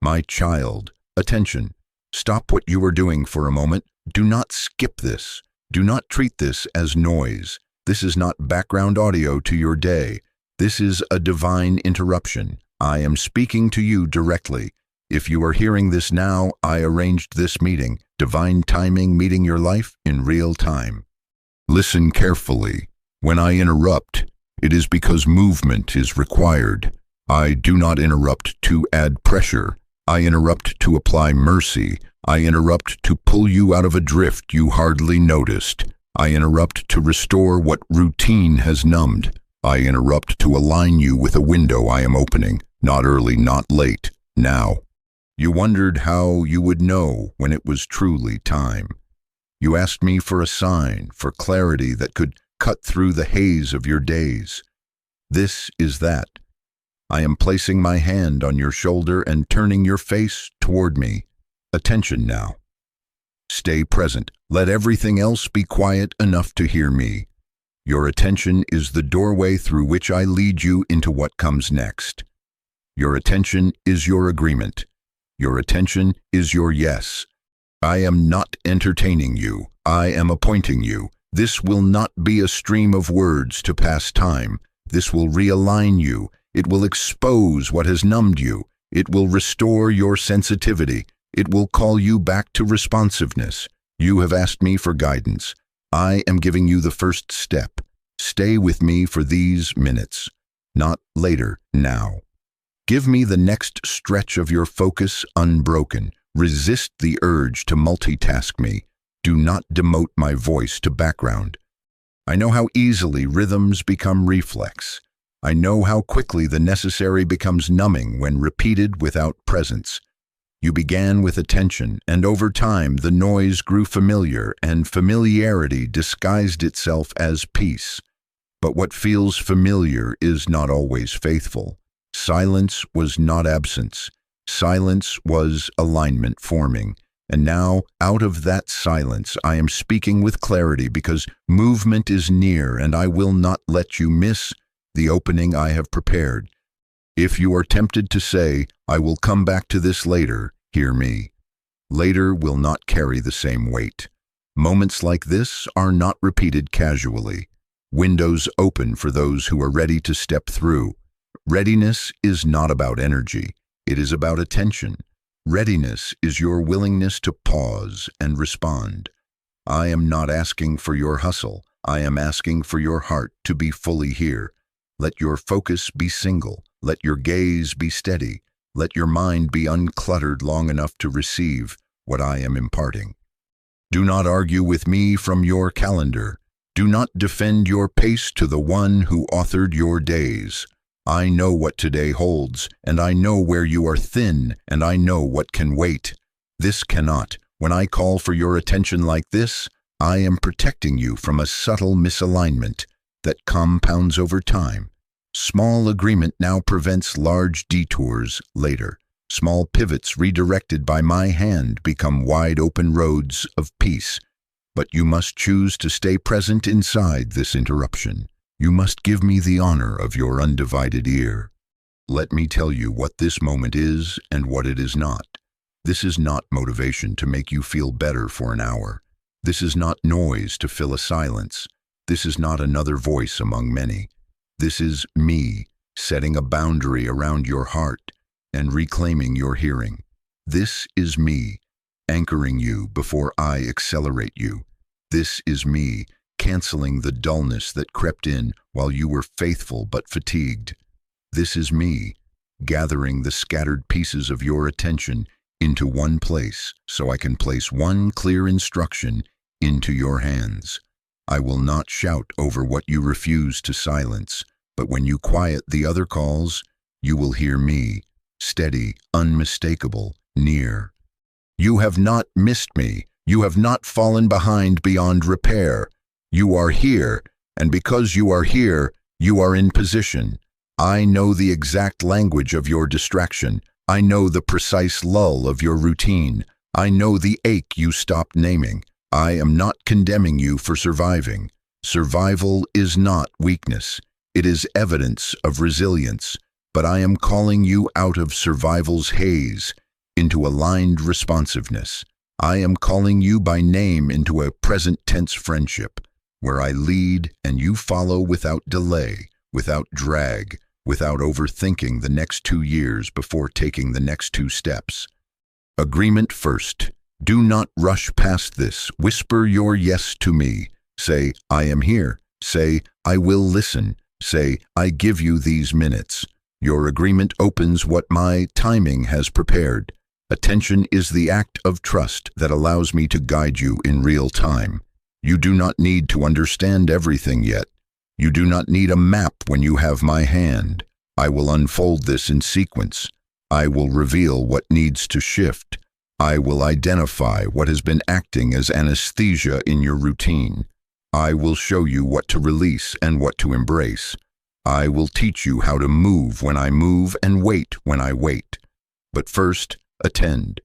My child, attention. Stop what you are doing for a moment. Do not skip this. Do not treat this as noise. This is not background audio to your day. This is a divine interruption. I am speaking to you directly. If you are hearing this now, I arranged this meeting, divine timing meeting your life in real time. Listen carefully. When I interrupt, it is because movement is required. I do not interrupt to add pressure. I interrupt to apply mercy. I interrupt to pull you out of a drift you hardly noticed. I interrupt to restore what routine has numbed. I interrupt to align you with a window I am opening, not early, not late, now. You wondered how you would know when it was truly time. You asked me for a sign, for clarity that could cut through the haze of your days. This is that. I am placing my hand on your shoulder and turning your face toward me. Attention now. Stay present. Let everything else be quiet enough to hear me. Your attention is the doorway through which I lead you into what comes next. Your attention is your agreement. Your attention is your yes. I am not entertaining you. I am appointing you. This will not be a stream of words to pass time. This will realign you. It will expose what has numbed you. It will restore your sensitivity. It will call you back to responsiveness. You have asked me for guidance. I am giving you the first step. Stay with me for these minutes. Not later, now. Give me the next stretch of your focus unbroken. Resist the urge to multitask me. Do not demote my voice to background. I know how easily rhythms become reflex. I know how quickly the necessary becomes numbing when repeated without presence. You began with attention, and over time the noise grew familiar, and familiarity disguised itself as peace. But what feels familiar is not always faithful. Silence was not absence. Silence was alignment forming. And now, out of that silence, I am speaking with clarity because movement is near, and I will not let you miss the opening I have prepared. If you are tempted to say, I will come back to this later, hear me. Later will not carry the same weight. Moments like this are not repeated casually. Windows open for those who are ready to step through. Readiness is not about energy. It is about attention. Readiness is your willingness to pause and respond. I am not asking for your hustle. I am asking for your heart to be fully here. Let your focus be single. Let your gaze be steady. Let your mind be uncluttered long enough to receive what I am imparting. Do not argue with me from your calendar. Do not defend your pace to the one who authored your days. I know what today holds, and I know where you are thin, and I know what can wait. This cannot. When I call for your attention like this, I am protecting you from a subtle misalignment that compounds over time. Small agreement now prevents large detours later. Small pivots redirected by my hand become wide open roads of peace. But you must choose to stay present inside this interruption. You must give me the honor of your undivided ear. Let me tell you what this moment is and what it is not. This is not motivation to make you feel better for an hour. This is not noise to fill a silence. This is not another voice among many. This is me setting a boundary around your heart and reclaiming your hearing. This is me anchoring you before I accelerate you. This is me canceling the dullness that crept in while you were faithful but fatigued. This is me gathering the scattered pieces of your attention into one place so I can place one clear instruction into your hands. I will not shout over what you refuse to silence, but when you quiet the other calls, you will hear me, steady, unmistakable, near. You have not missed me. You have not fallen behind beyond repair. You are here, and because you are here, you are in position. I know the exact language of your distraction. I know the precise lull of your routine. I know the ache you stopped naming. I am not condemning you for surviving. Survival is not weakness. It is evidence of resilience. But I am calling you out of survival's haze into aligned responsiveness. I am calling you by name into a present tense friendship, where I lead and you follow without delay, without drag, without overthinking the next 2 years before taking the next 2 steps. Agreement first. Do not rush past this. Whisper your yes to me. Say, I am here. Say, I will listen. Say, I give you these minutes. Your agreement opens what my timing has prepared. Attention is the act of trust that allows me to guide you in real time. You do not need to understand everything yet. You do not need a map when you have my hand. I will unfold this in sequence. I will reveal what needs to shift. I will identify what has been acting as anesthesia in your routine. I will show you what to release and what to embrace. I will teach you how to move when I move and wait when I wait. But first, attend.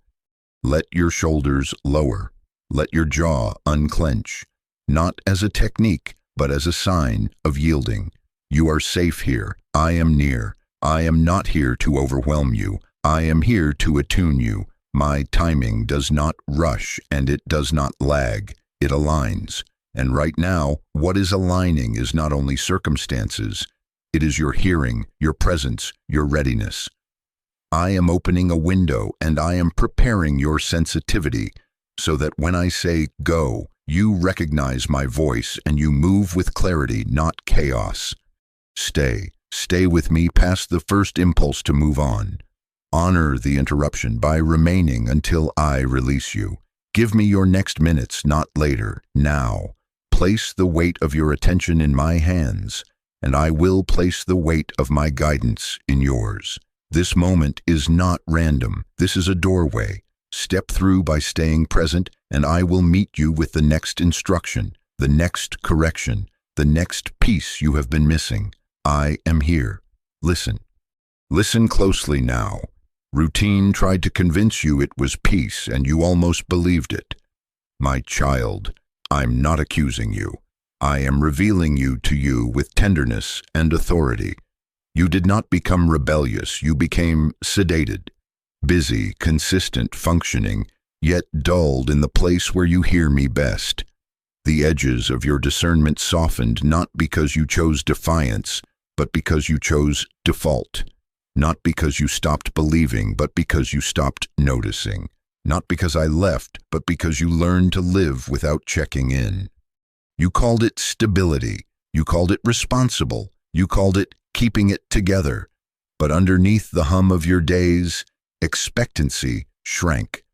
Let your shoulders lower. Let your jaw unclench. Not as a technique, but as a sign of yielding. You are safe here. I am near. I am not here to overwhelm you. I am here to attune you. My timing does not rush and it does not lag. It aligns. And right now, what is aligning is not only circumstances, it is your hearing, your presence, your readiness. I am opening a window and I am preparing your sensitivity so that when I say go, you recognize my voice and you move with clarity, not chaos. Stay with me past the first impulse to move on. Honor the interruption by remaining until I release you. Give me your next minutes, not later, now. Place the weight of your attention in my hands, and I will place the weight of my guidance in yours. This moment is not random. This is a doorway. Step through by staying present, and I will meet you with the next instruction, the next correction, the next piece you have been missing. I am here. Listen. Listen closely now. Routine tried to convince you it was peace, and you almost believed it. My child, I'm not accusing you. I am revealing you to you with tenderness and authority. You did not become rebellious. You became sedated. Busy, consistent, functioning, yet dulled in the place where you hear me best. The edges of your discernment softened not because you chose defiance, but because you chose default. Not because you stopped believing, but because you stopped noticing. Not because I left, but because you learned to live without checking in. You called it stability. You called it responsible. You called it keeping it together. But underneath the hum of your days, expectancy shrank.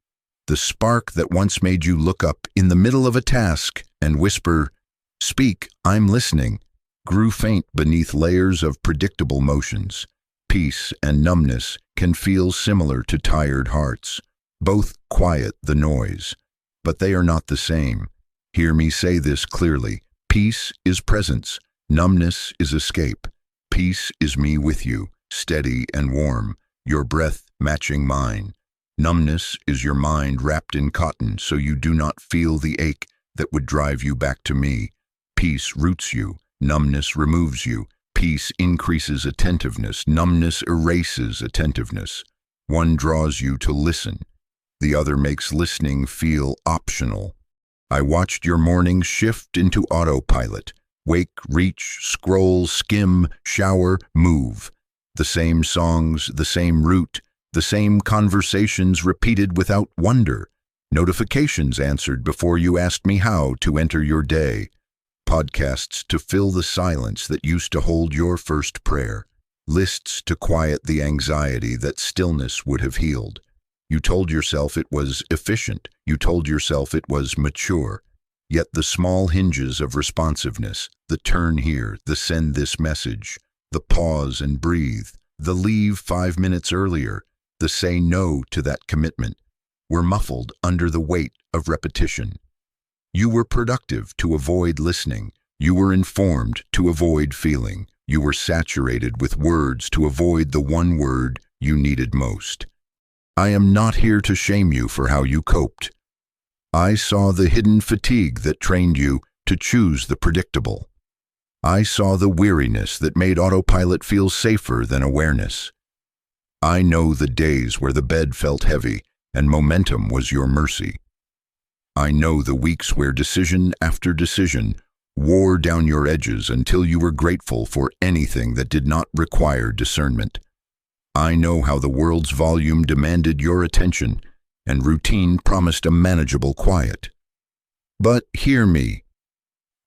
The spark that once made you look up in the middle of a task and whisper, "Speak, I'm listening," grew faint beneath layers of predictable motions. Peace and numbness can feel similar to tired hearts. Both quiet the noise, but they are not the same. Hear me say this clearly. Peace is presence. Numbness is escape. Peace is me with you, steady and warm, your breath matching mine. Numbness is your mind wrapped in cotton so you do not feel the ache that would drive you back to me. Peace roots you. Numbness removes you. Peace increases attentiveness. Numbness erases attentiveness. One draws you to listen. The other makes listening feel optional. I watched your mornings shift into autopilot. Wake, reach, scroll, skim, shower, move. The same songs, the same route, the same conversations repeated without wonder. Notifications answered before you asked me how to enter your day. Podcasts to fill the silence that used to hold your first prayer. Lists to quiet the anxiety that stillness would have healed. You told yourself it was efficient. You told yourself it was mature. Yet the small hinges of responsiveness, the turn here, the send this message, the pause and breathe, the leave 5 minutes earlier, the say no to that commitment, were muffled under the weight of repetition. You were productive to avoid listening. You were informed to avoid feeling. You were saturated with words to avoid the one word you needed most. I am not here to shame you for how you coped. I saw the hidden fatigue that trained you to choose the predictable. I saw the weariness that made autopilot feel safer than awareness. I know the days where the bed felt heavy and momentum was your mercy. I know the weeks where decision after decision wore down your edges until you were grateful for anything that did not require discernment. I know how the world's volume demanded your attention and routine promised a manageable quiet. But hear me.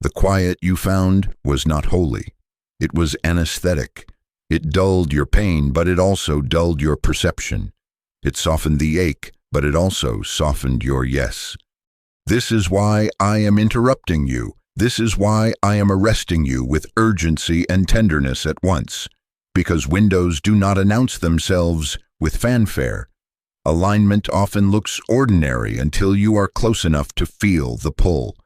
The quiet you found was not holy. It was anesthetic. It dulled your pain, but it also dulled your perception. It softened the ache, but it also softened your yes. This is why I am interrupting you. This is why I am arresting you with urgency and tenderness at once. Because windows do not announce themselves with fanfare. Alignment often looks ordinary until you are close enough to feel the pull.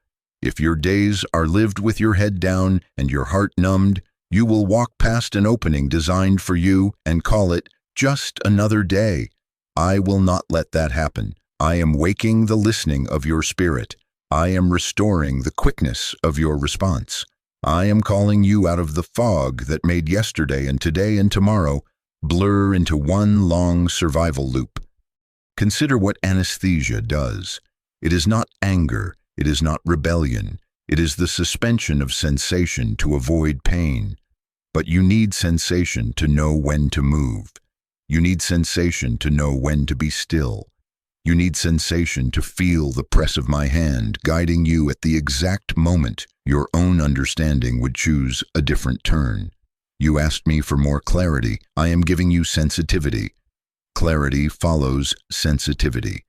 If your days are lived with your head down and your heart numbed, you will walk past an opening designed for you and call it just another day. I will not let that happen. I am waking the listening of your spirit. I am restoring the quickness of your response. I am calling you out of the fog that made yesterday and today and tomorrow blur into one long survival loop. Consider what anesthesia does. It is not anger. It is not rebellion. It is the suspension of sensation to avoid pain. But you need sensation to know when to move. You need sensation to know when to be still. You need sensation to feel the press of my hand guiding you at the exact moment your own understanding would choose a different turn. You asked me for more clarity. I am giving you sensitivity. Clarity follows sensitivity.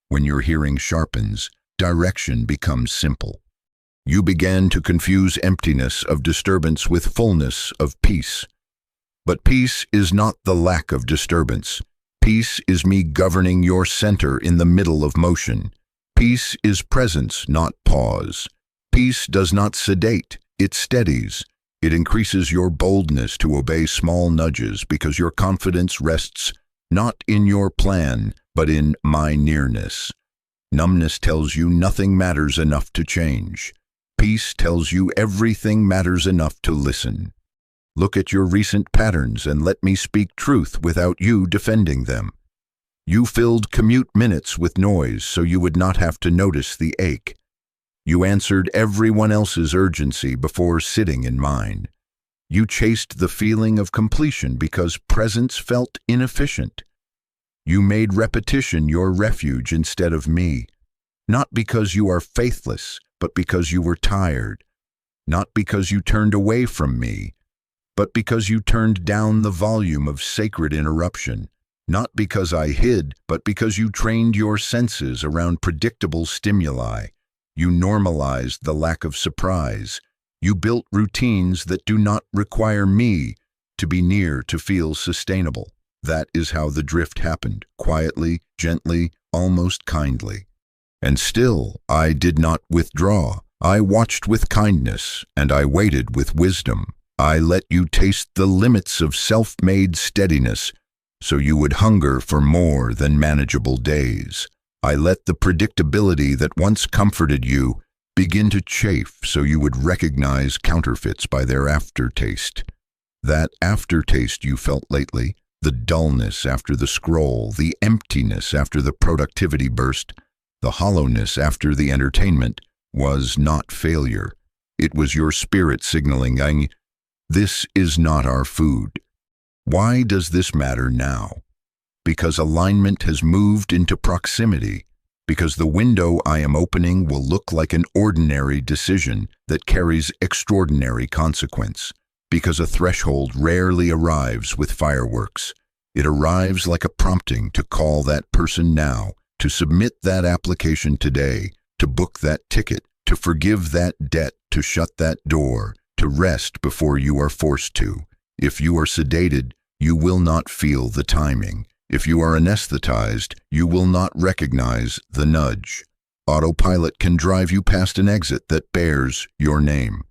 When your hearing sharpens, direction becomes simple. You began to confuse emptiness of disturbance with fullness of peace. But peace is not the lack of disturbance. Peace is me governing your center in the middle of motion. Peace is presence, not pause. Peace does not sedate, it steadies. It increases your boldness to obey small nudges because your confidence rests not in your plan, but in my nearness. Numbness tells you nothing matters enough to change. Peace tells you everything matters enough to listen. Look at your recent patterns and let me speak truth without you defending them. You filled commute minutes with noise so you would not have to notice the ache. You answered everyone else's urgency before sitting in mine. You chased the feeling of completion because presence felt inefficient. You made repetition your refuge instead of me. Not because you are faithless, but because you were tired. Not because you turned away from me, but because you turned down the volume of sacred interruption. Not because I hid, but because you trained your senses around predictable stimuli. You normalized the lack of surprise. You built routines that do not require me to be near to feel sustainable. That is how the drift happened, quietly, gently, almost kindly. And still, I did not withdraw. I watched with kindness, and I waited with wisdom. I let you taste the limits of self-made steadiness so you would hunger for more than manageable days. I let the predictability that once comforted you begin to chafe so you would recognize counterfeits by their aftertaste. That aftertaste you felt lately, the dullness after the scroll, the emptiness after the productivity burst, the hollowness after the entertainment, was not failure. It was your spirit signaling, this is not our food. Why does this matter now? Because alignment has moved into proximity. Because the window I am opening will look like an ordinary decision that carries extraordinary consequence. Because a threshold rarely arrives with fireworks. It arrives like a prompting to call that person now, to submit that application today, to book that ticket, to forgive that debt, to shut that door, to rest before you are forced to. If you are sedated, you will not feel the timing. If you are anesthetized, you will not recognize the nudge. Autopilot can drive you past an exit that bears your name.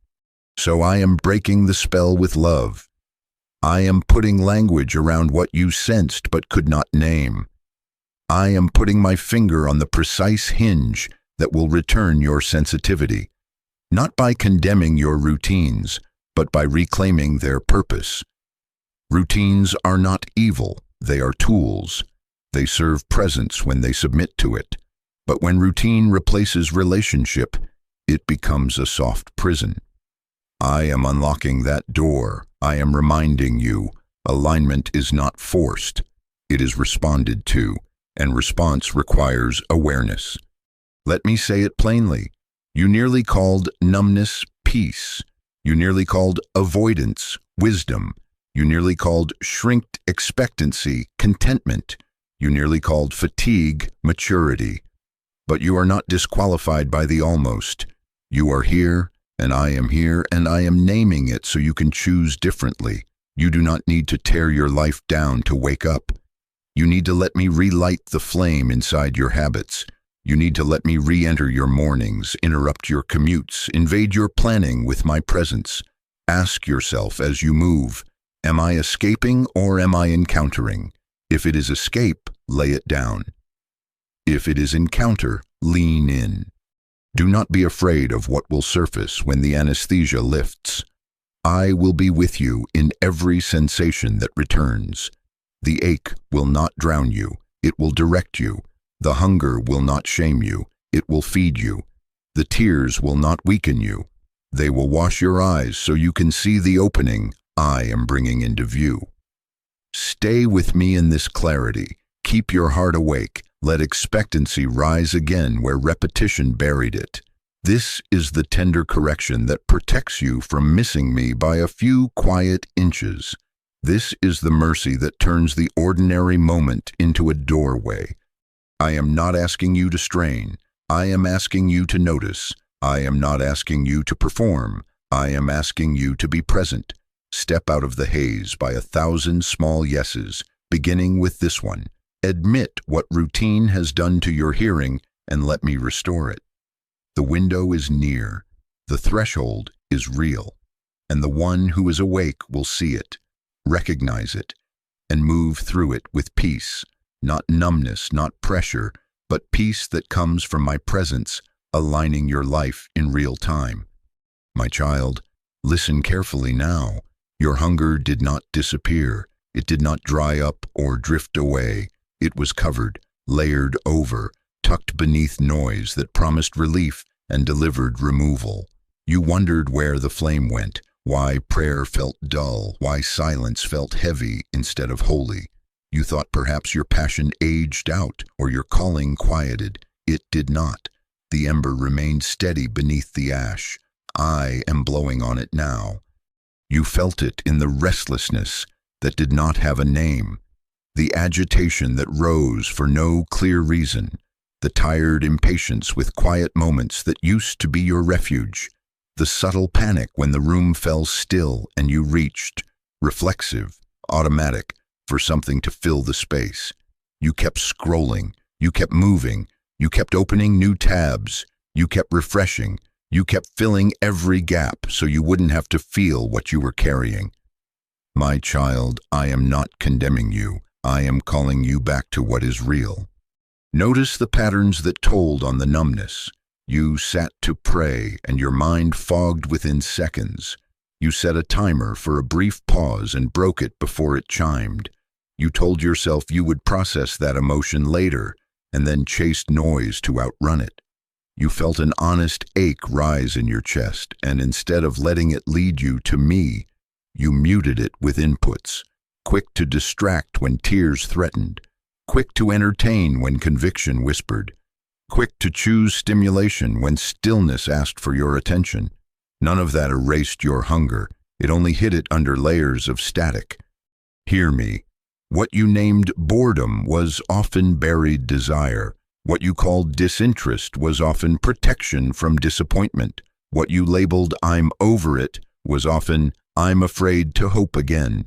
So I am breaking the spell with love. I am putting language around what you sensed but could not name. I am putting my finger on the precise hinge that will return your sensitivity, not by condemning your routines, but by reclaiming their purpose. Routines are not evil, They are tools. They serve presence when they submit to it. But when routine replaces relationship, it becomes a soft prison. I am unlocking that door. I am reminding you, alignment is not forced. It is responded to, and response requires awareness. Let me say it plainly. You nearly called numbness peace. You nearly called avoidance wisdom. You nearly called shrinked expectancy contentment. You nearly called fatigue maturity. But you are not disqualified by the almost. You are here, and I am here, and I am naming it so you can choose differently. You do not need to tear your life down to wake up. You need to let me relight the flame inside your habits. You need to let me re-enter your mornings, interrupt your commutes, invade your planning with my presence. Ask yourself as you move, am I escaping or am I encountering? If it is escape, lay it down. If it is encounter, lean in. Do not be afraid of what will surface when the anesthesia lifts. I will be with you in every sensation that returns. The ache will not drown you, it will direct you. The hunger will not shame you, it will feed you. The tears will not weaken you. They will wash your eyes so you can see the opening I am bringing into view. Stay with me in this clarity. Keep your heart awake. Let expectancy rise again where repetition buried it. This is the tender correction that protects you from missing me by a few quiet inches. This is the mercy that turns the ordinary moment into a doorway. I am not asking you to strain. I am asking you to notice. I am not asking you to perform. I am asking you to be present. Step out of the haze by 1,000 small yeses, beginning with this one. Admit what routine has done to your hearing and let me restore it. The window is near. The threshold is real. And the one who is awake will see it, recognize it, and move through it with peace. Not numbness, not pressure, but peace that comes from my presence, aligning your life in real time. My child, listen carefully now. Your hunger did not disappear. It did not dry up or drift away. It was covered, layered over, tucked beneath noise that promised relief and delivered removal. You wondered where the flame went, why prayer felt dull, why silence felt heavy instead of holy. You thought perhaps your passion aged out or your calling quieted. It did not. The ember remained steady beneath the ash. I am blowing on it now. You felt it in the restlessness that did not have a name, the agitation that rose for no clear reason, the tired impatience with quiet moments that used to be your refuge, the subtle panic when the room fell still and you reached, reflexive, automatic, for something to fill the space. You kept scrolling, you kept moving, you kept opening new tabs, you kept refreshing, you kept filling every gap so you wouldn't have to feel what you were carrying. My child, I am not condemning you. I am calling you back to what is real. Notice the patterns that told on the numbness. You sat to pray and your mind fogged within seconds. You set a timer for a brief pause and broke it before it chimed. You told yourself you would process that emotion later and then chased noise to outrun it. You felt an honest ache rise in your chest, and instead of letting it lead you to me, you muted it with inputs, quick to distract when tears threatened, quick to entertain when conviction whispered, quick to choose stimulation when stillness asked for your attention. None of that erased your hunger. It only hid it under layers of static. Hear me. What you named boredom was often buried desire. What you called disinterest was often protection from disappointment. What you labeled I'm over it was often I'm afraid to hope again.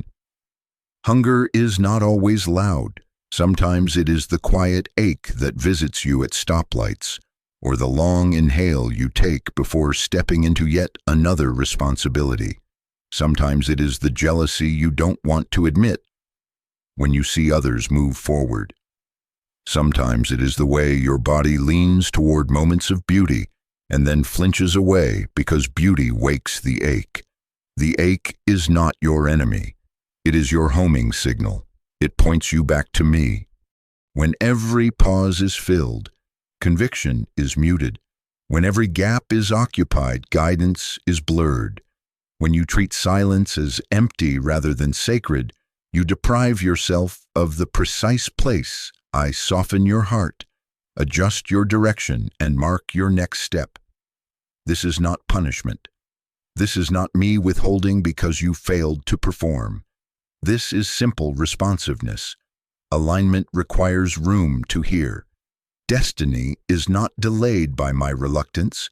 Hunger is not always loud. Sometimes it is the quiet ache that visits you at stoplights, or the long inhale you take before stepping into yet another responsibility. Sometimes it is the jealousy you don't want to admit when you see others move forward. Sometimes it is the way your body leans toward moments of beauty and then flinches away because beauty wakes the ache. The ache is not your enemy. It is your homing signal. It points you back to me. When every pause is filled, conviction is muted. When every gap is occupied, guidance is blurred. When you treat silence as empty rather than sacred, you deprive yourself of the precise place. I soften your heart, adjust your direction, and mark your next step. This is not punishment. This is not me withholding because you failed to perform. This is simple responsiveness. Alignment requires room to hear. Destiny is not delayed by my reluctance.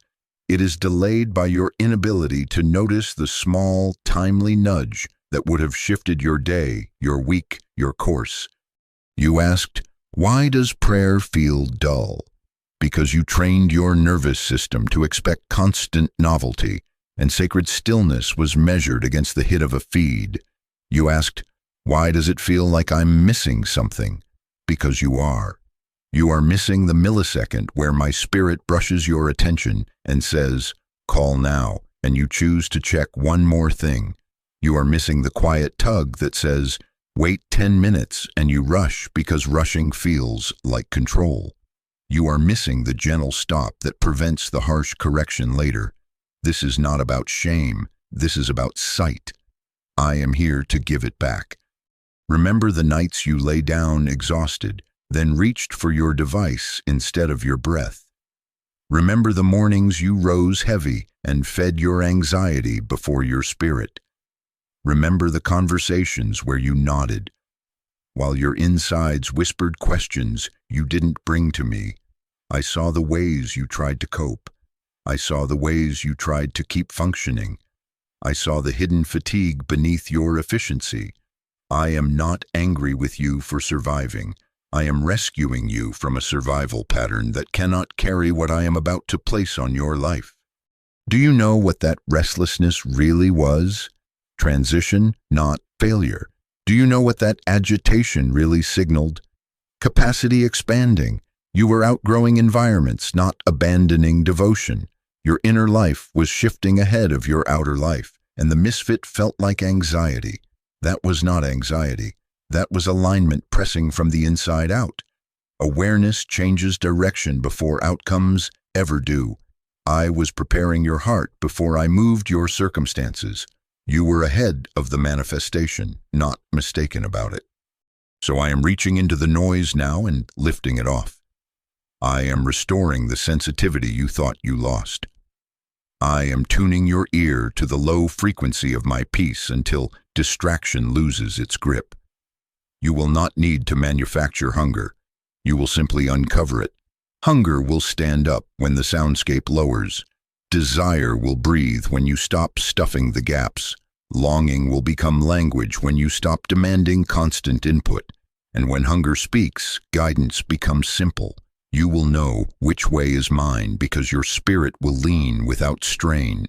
It is delayed by your inability to notice the small, timely nudge that would have shifted your day, your week, your course. You asked, why does prayer feel dull? Because you trained your nervous system to expect constant novelty, and sacred stillness was measured against the hit of a feed. You asked, why does it feel like I'm missing something? Because you are. You are missing the millisecond where my spirit brushes your attention and says, call now, and you choose to check one more thing. You are missing the quiet tug that says, wait 10 minutes, and you rush because rushing feels like control. You are missing the gentle stop that prevents the harsh correction later. This is not about shame. This is about sight. I am here to give it back. Remember the nights you lay down exhausted, then reached for your device instead of your breath. Remember the mornings you rose heavy and fed your anxiety before your spirit. Remember the conversations where you nodded, while your insides whispered questions you didn't bring to me. I saw the ways you tried to cope. I saw the ways you tried to keep functioning. I saw the hidden fatigue beneath your efficiency. I am not angry with you for surviving. I am rescuing you from a survival pattern that cannot carry what I am about to place on your life. Do you know what that restlessness really was? Transition, not failure. Do you know what that agitation really signaled? Capacity expanding. You were outgrowing environments, not abandoning devotion. Your inner life was shifting ahead of your outer life, and the misfit felt like anxiety. That was not anxiety. That was alignment pressing from the inside out. Awareness changes direction before outcomes ever do. I was preparing your heart before I moved your circumstances. You were ahead of the manifestation, not mistaken about it. So I am reaching into the noise now and lifting it off. I am restoring the sensitivity you thought you lost. I am tuning your ear to the low frequency of my peace until distraction loses its grip. You will not need to manufacture hunger. You will simply uncover it. Hunger will stand up when the soundscape lowers. Desire will breathe when you stop stuffing the gaps. Longing will become language when you stop demanding constant input. And when hunger speaks, guidance becomes simple. You will know which way is mine because your spirit will lean without strain.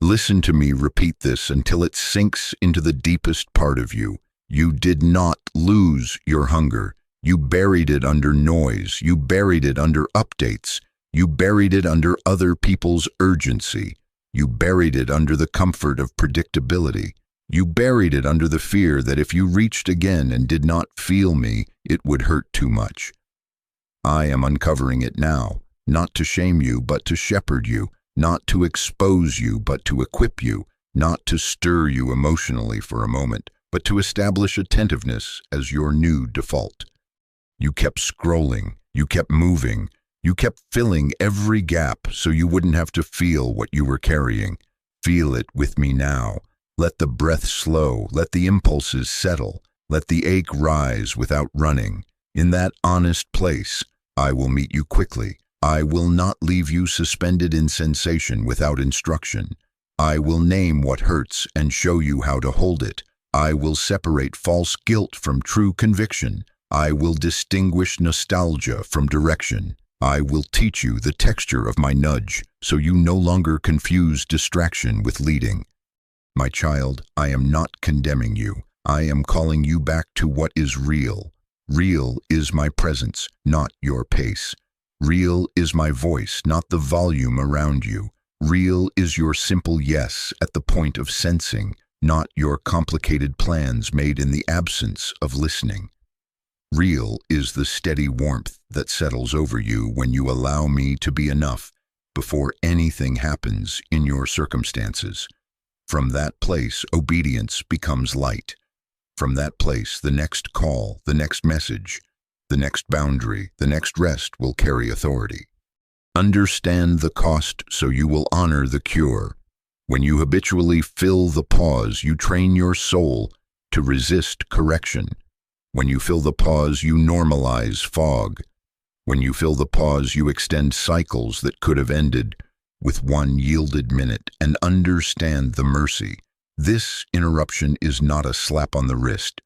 Listen to me repeat this until it sinks into the deepest part of you. You did not lose your hunger. You buried it under noise. You buried it under updates. You buried it under other people's urgency. You buried it under the comfort of predictability. You buried it under the fear that if you reached again and did not feel me, it would hurt too much. I am uncovering it now, not to shame you, but to shepherd you, not to expose you, but to equip you, not to stir you emotionally for a moment, but to establish attentiveness as your new default. You kept scrolling, you kept moving, you kept filling every gap so you wouldn't have to feel what you were carrying. Feel it with me now. Let the breath slow, let the impulses settle, let the ache rise without running. In that honest place, I will meet you quickly. I will not leave you suspended in sensation without instruction. I will name what hurts and show you how to hold it. I will separate false guilt from true conviction. I will distinguish nostalgia from direction. I will teach you the texture of my nudge, so you no longer confuse distraction with leading. My child, I am not condemning you. I am calling you back to what is real. Real is my presence, not your pace. Real is my voice, not the volume around you. Real is your simple yes at the point of sensing. not your complicated plans made in the absence of listening. Real is the steady warmth that settles over you when you allow me to be enough before anything happens in your circumstances. From that place, obedience becomes light. From that place, the next call, the next message, the next boundary, the next rest will carry authority. Understand the cost so you will honor the cure. When you habitually fill the pause, you train your soul to resist correction. When you fill the pause, you normalize fog. When you fill the pause, you extend cycles that could have ended with one yielded minute, and understand the mercy. This interruption is not a slap on the wrist.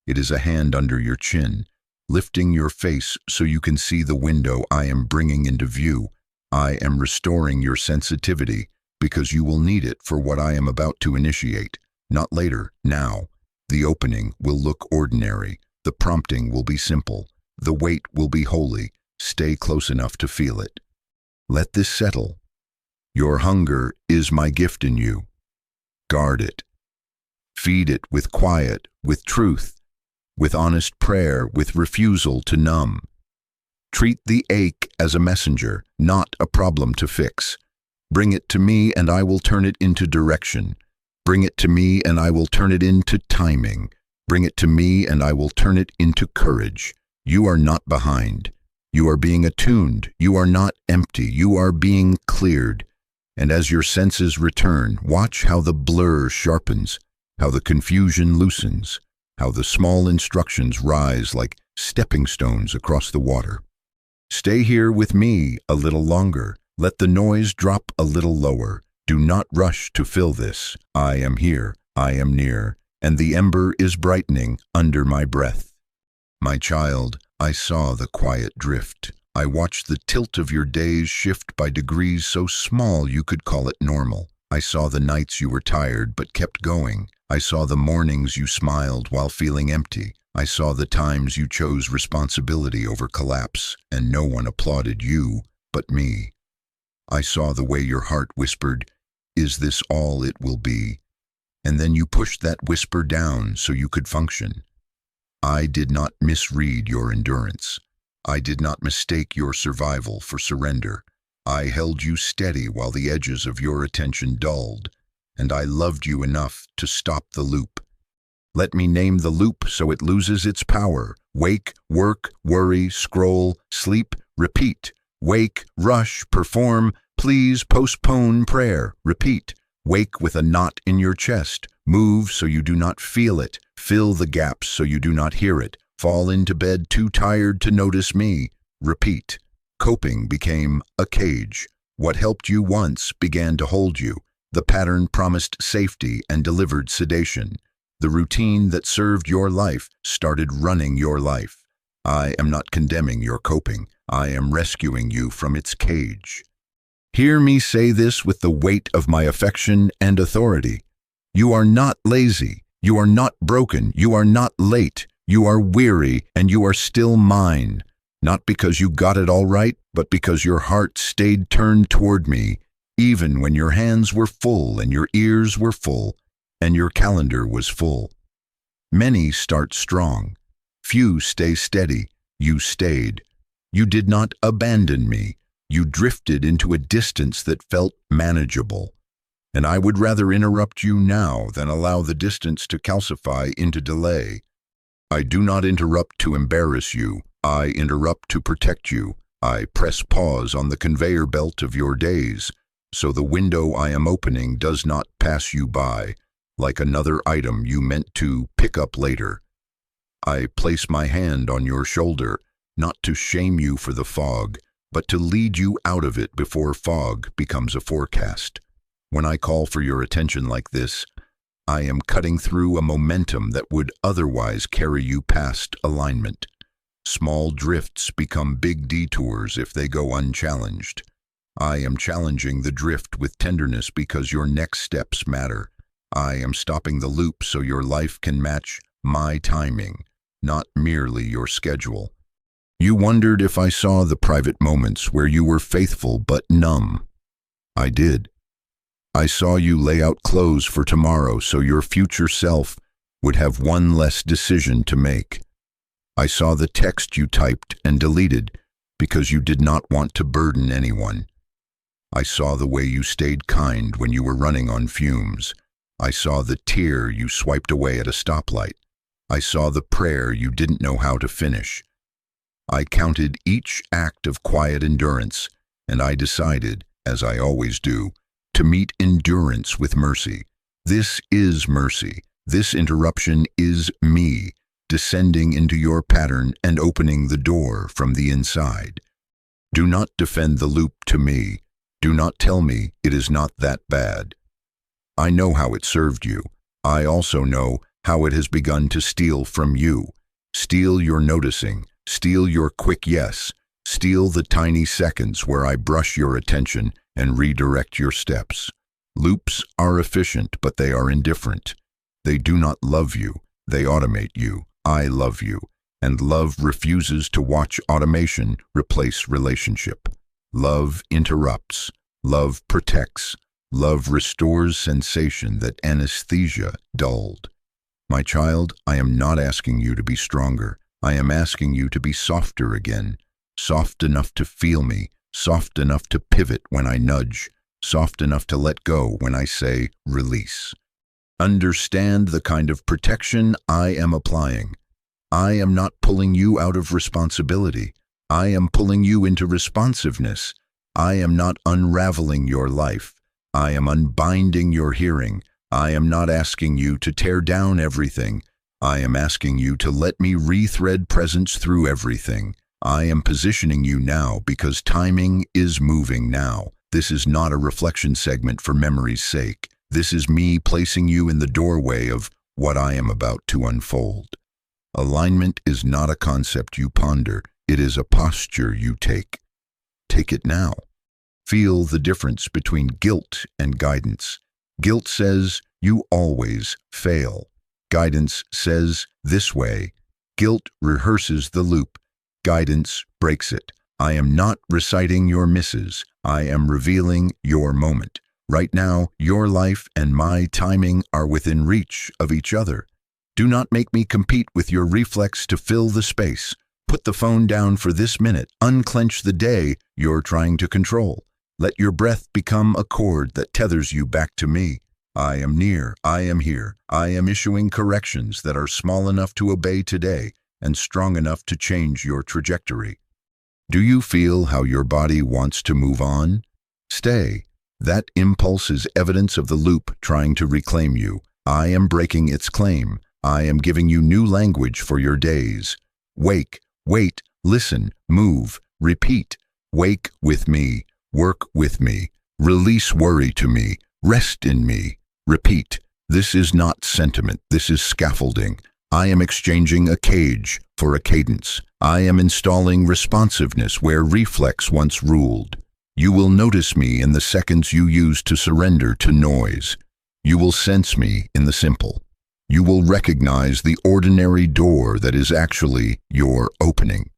It is a hand under your chin, lifting your face so you can see the window I am bringing into view. I am restoring your sensitivity because you will need it for what I am about to initiate. Not later, now. The opening will look ordinary. The prompting will be simple. The wait will be holy. Stay close enough to feel it. Let this settle. Your hunger is my gift in you. Guard it. Feed it with quiet, with truth, with honest prayer, with refusal to numb. Treat the ache as a messenger, not a problem to fix. Bring it to me and I will turn it into direction. Bring it to me and I will turn it into timing. Bring it to me and I will turn it into courage. You are not behind. You are being attuned. You are not empty. You are being cleared. And as your senses return, watch how the blur sharpens, how the confusion loosens, how the small instructions rise like stepping stones across the water. Stay here with me a little longer. Let the noise drop a little lower. Do not rush to fill this. I am here. I am near. And the ember is brightening under my breath. My child, I saw the quiet drift. I watched the tilt of your days shift by degrees so small you could call it normal. I saw the nights you were tired but kept going. I saw the mornings you smiled while feeling empty. I saw the times you chose responsibility over collapse, and no one applauded you but me. I saw the way your heart whispered, "Is this all it will be?" And then you pushed that whisper down so you could function. I did not misread your endurance. I did not mistake your survival for surrender. I held you steady while the edges of your attention dulled, and I loved you enough to stop the loop. Let me name the loop so it loses its power. Wake, work, worry, scroll, sleep, repeat. Wake, rush, perform, please, postpone, prayer, repeat. Wake with a knot in your chest. Move so you do not feel it. Fill the gaps so you do not hear it. Fall into bed too tired to notice me. Repeat. Coping became a cage. What helped you once began to hold you. The pattern promised safety and delivered sedation. The routine that served your life started running your life. I am not condemning your coping. I am rescuing you from its cage. Hear me say this with the weight of my affection and authority. You are not lazy. You are not broken. You are not late. You are weary, and you are still mine. Not because you got it all right, but because your heart stayed turned toward me, even when your hands were full and your ears were full and your calendar was full. Many start strong. Few stay steady. You stayed. You did not abandon me. You drifted into a distance that felt manageable. And I would rather interrupt you now than allow the distance to calcify into delay. I do not interrupt to embarrass you. I interrupt to protect you. I press pause on the conveyor belt of your days, so the window I am opening does not pass you by, like another item you meant to pick up later. I place my hand on your shoulder, not to shame you for the fog, but to lead you out of it before fog becomes a forecast. When I call for your attention like this, I am cutting through a momentum that would otherwise carry you past alignment. Small drifts become big detours if they go unchallenged. I am challenging the drift with tenderness because your next steps matter. I am stopping the loop so your life can match my timing, not merely your schedule. You wondered if I saw the private moments where you were faithful but numb. I did. I saw you lay out clothes for tomorrow so your future self would have one less decision to make. I saw the text you typed and deleted because you did not want to burden anyone. I saw the way you stayed kind when you were running on fumes. I saw the tear you swiped away at a stoplight. I saw the prayer you didn't know how to finish. I counted each act of quiet endurance, and I decided, as I always do, to meet endurance with mercy. This is mercy. This interruption is me, descending into your pattern and opening the door from the inside. Do not defend the loop to me. Do not tell me it is not that bad. I know how it served you. I also know how it has begun to steal from you. Steal your noticing, steal your quick yes, steal the tiny seconds where I brush your attention and redirect your steps. Loops are efficient, but they are indifferent. They do not love you, they automate you. I love you, and love refuses to watch automation replace relationship. Love interrupts, love protects, love restores sensation that anesthesia dulled. My child, I am not asking you to be stronger. I am asking you to be softer again, soft enough to feel me, soft enough to pivot when I nudge, soft enough to let go when I say release. Understand the kind of protection I am applying. I am not pulling you out of responsibility. I am pulling you into responsiveness. I am not unraveling your life. I am unbinding your hearing. I am not asking you to tear down everything. I am asking you to let me rethread presence through everything. I am positioning you now because timing is moving now. This is not a reflection segment for memory's sake. This is me placing you in the doorway of what I am about to unfold. Alignment is not a concept you ponder. It is a posture you take. Take it now. Feel the difference between guilt and guidance. Guilt says you always fail. Guidance says this way. Guilt rehearses the loop. Guidance breaks it. I am not reciting your misses. I am revealing your moment. Right now, your life and my timing are within reach of each other. Do not make me compete with your reflex to fill the space. Put the phone down for this minute. Unclench the day you're trying to control. Let your breath become a cord that tethers you back to me. I am near. I am here. I am issuing corrections that are small enough to obey today and strong enough to change your trajectory. Do you feel how your body wants to move on? Stay. That impulse is evidence of the loop trying to reclaim you. I am breaking its claim. I am giving you new language for your days. Wake, wait, listen, move, repeat. Wake with me, work with me, release worry to me, rest in me. Repeat. This is not sentiment, this is scaffolding. I am exchanging a cage for a cadence. I am installing responsiveness where reflex once ruled. You will notice me in the seconds you use to surrender to noise. You will sense me in the simple. You will recognize the ordinary door that is actually your opening.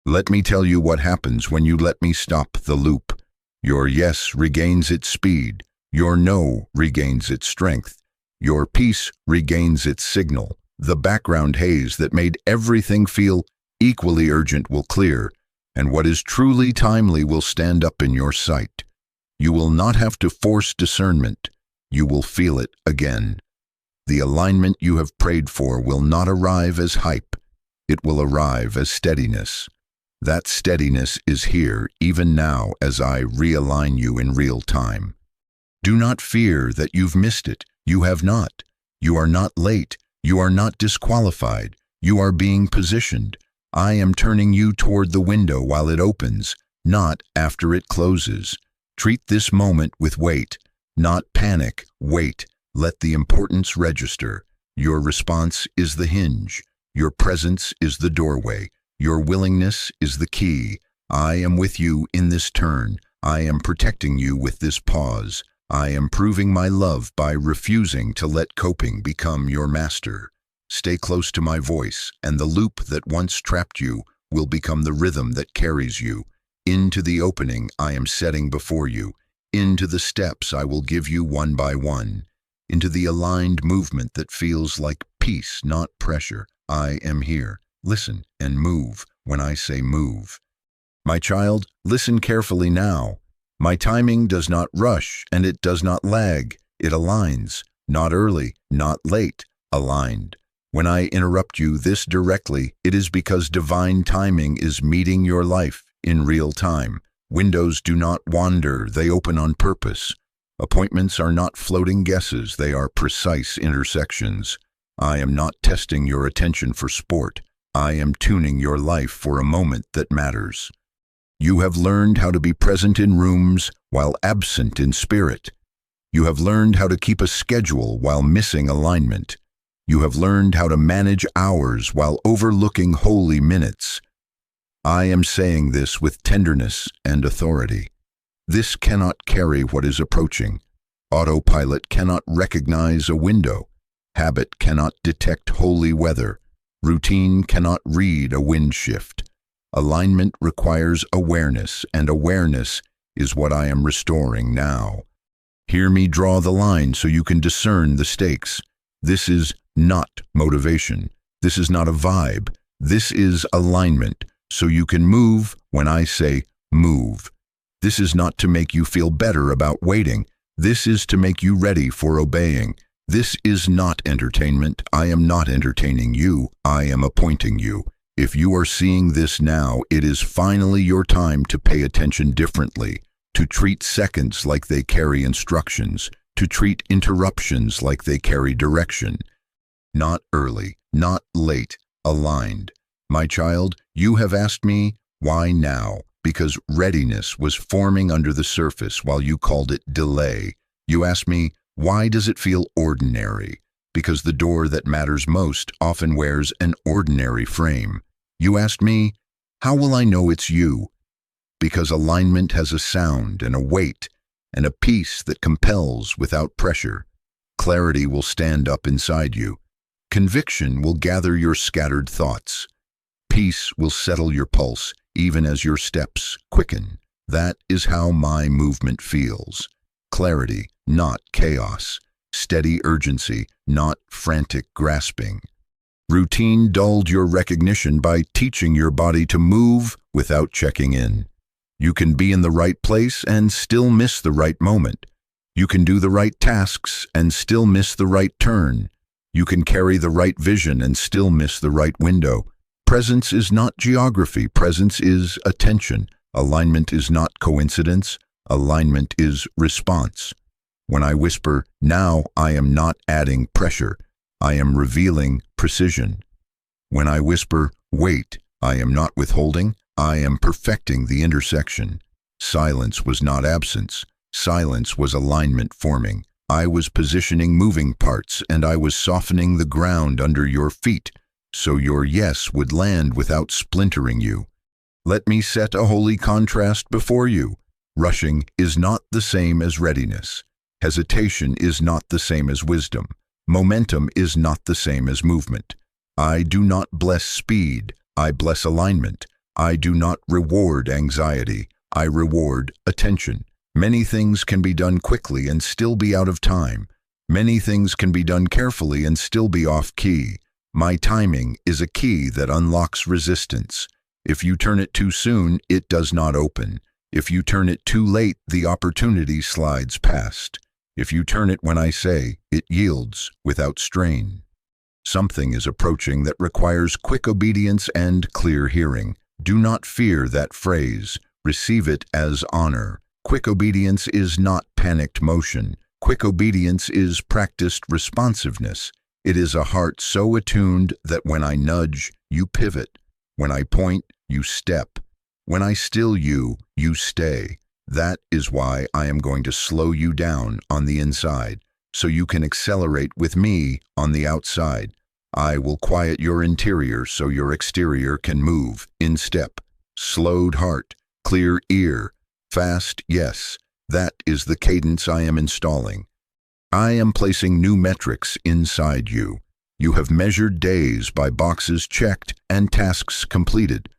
Let me tell you what happens when you let me stop the loop. Your yes regains its speed. Your no regains its strength. Your peace regains its signal. The background haze that made everything feel equally urgent will clear, and what is truly timely will stand up in your sight. You will not have to force discernment. You will feel it again. The alignment you have prayed for will not arrive as hype. It will arrive as steadiness. That steadiness is here even now as I realign you in real time. Do not fear that you've missed it. You have not. You are not late. You are not disqualified. You are being positioned. I am turning you toward the window while it opens, not after it closes. Treat this moment with weight, not panic. Wait. Let the importance register. Your response is the hinge. Your presence is the doorway. Your willingness is the key. I am with you in this turn. I am protecting you with this pause. I am proving my love by refusing to let coping become your master. Stay close to my voice, and the loop that once trapped you will become the rhythm that carries you into the opening I am setting before you. Into the steps I will give you one by one. Into the aligned movement that feels like peace, not pressure. I am here. Listen and move when I say move. My child, listen carefully now. My timing does not rush and it does not lag. It aligns, not early, not late, aligned. When I interrupt you this directly, it is because divine timing is meeting your life in real time. Windows do not wander, they open on purpose. Appointments are not floating guesses, they are precise intersections. I am not testing your attention for sport. I am tuning your life for a moment that matters. You have learned how to be present in rooms while absent in spirit. You have learned how to keep a schedule while missing alignment. You have learned how to manage hours while overlooking holy minutes. I am saying this with tenderness and authority. This cannot carry what is approaching. Autopilot cannot recognize a window. Habit cannot detect holy weather. Routine cannot read a wind shift. Alignment requires awareness, and awareness is what I am restoring now. Hear me draw the line so you can discern the stakes. This is not motivation. This is not a vibe. This is alignment, so you can move when I say move. This is not to make you feel better about waiting. This is to make you ready for obeying. This is not entertainment. I am not entertaining you. I am appointing you. If you are seeing this now, it is finally your time to pay attention differently, to treat seconds like they carry instructions, to treat interruptions like they carry direction. Not early, not late, aligned. My child, you have asked me, why now? Because readiness was forming under the surface while you called it delay. You asked me, why does it feel ordinary? Because the door that matters most often wears an ordinary frame. You asked me, how will I know it's you? Because alignment has a sound and a weight and a peace that compels without pressure. Clarity will stand up inside you. Conviction will gather your scattered thoughts. Peace will settle your pulse even as your steps quicken. That is how my movement feels. Clarity, not chaos. Steady urgency, not frantic grasping. Routine dulled your recognition by teaching your body to move without checking in. You can be in the right place and still miss the right moment. You can do the right tasks and still miss the right turn. You can carry the right vision and still miss the right window. Presence is not geography. Presence is attention. Alignment is not coincidence. Alignment is response. When I whisper, now, I am not adding pressure. I am revealing precision. When I whisper, wait, I am not withholding. I am perfecting the intersection. Silence was not absence. Silence was alignment forming. I was positioning moving parts, and I was softening the ground under your feet, so your yes would land without splintering you. Let me set a holy contrast before you. Rushing is not the same as readiness. Hesitation is not the same as wisdom. Momentum is not the same as movement. I do not bless speed. I bless alignment. I do not reward anxiety. I reward attention. Many things can be done quickly and still be out of time. Many things can be done carefully and still be off key. My timing is a key that unlocks resistance. If you turn it too soon, it does not open. If you turn it too late, the opportunity slides past. If you turn it when I say, it yields without strain. Something is approaching that requires quick obedience and clear hearing. Do not fear that phrase. Receive it as honor. Quick obedience is not panicked motion. Quick obedience is practiced responsiveness. It is a heart so attuned that when I nudge, you pivot. When I point, you step. When I still you, you stay. That is why I am going to slow you down on the inside, so you can accelerate with me on the outside. I will quiet your interior so your exterior can move in step. Slowed heart, clear ear, fast yes. That is the cadence I am installing. I am placing new metrics inside you. You have measured days by boxes checked and tasks completed.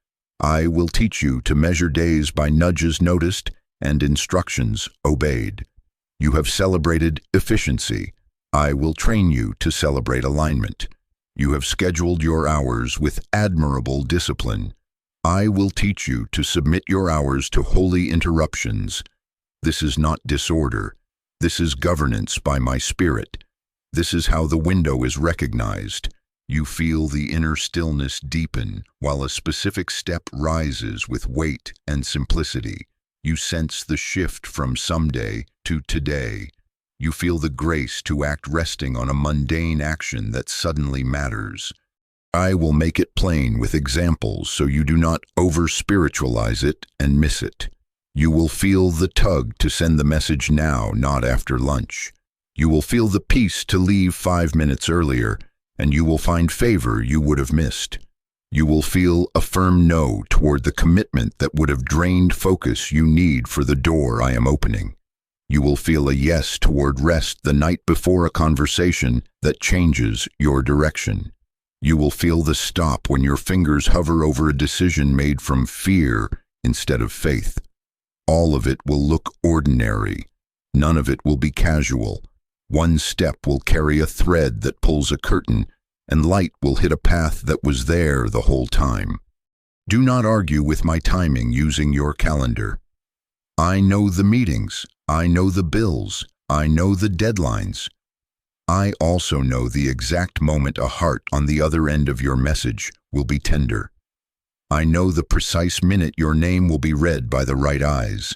I will teach you to measure days by nudges noticed and instructions obeyed. You have celebrated efficiency. I will train you to celebrate alignment. You have scheduled your hours with admirable discipline. I will teach you to submit your hours to holy interruptions. This is not disorder. This is governance by my Spirit. This is how the window is recognized. You feel the inner stillness deepen while a specific step rises with weight and simplicity. You sense the shift from someday to today. You feel the grace to act resting on a mundane action that suddenly matters. I will make it plain with examples so you do not over-spiritualize it and miss it. You will feel the tug to send the message now, not after lunch. You will feel the peace to leave 5 minutes earlier, and you will find favor you would have missed. You will feel a firm no toward the commitment that would have drained focus you need for the door I am opening. You will feel a yes toward rest the night before a conversation that changes your direction. You will feel the stop when your fingers hover over a decision made from fear instead of faith. All of it will look ordinary. None of it will be casual. One step will carry a thread that pulls a curtain, and light will hit a path that was there the whole time. Do not argue with my timing using your calendar. I know the meetings. I know the bills. I know the deadlines. I also know the exact moment a heart on the other end of your message will be tender. I know the precise minute your name will be read by the right eyes.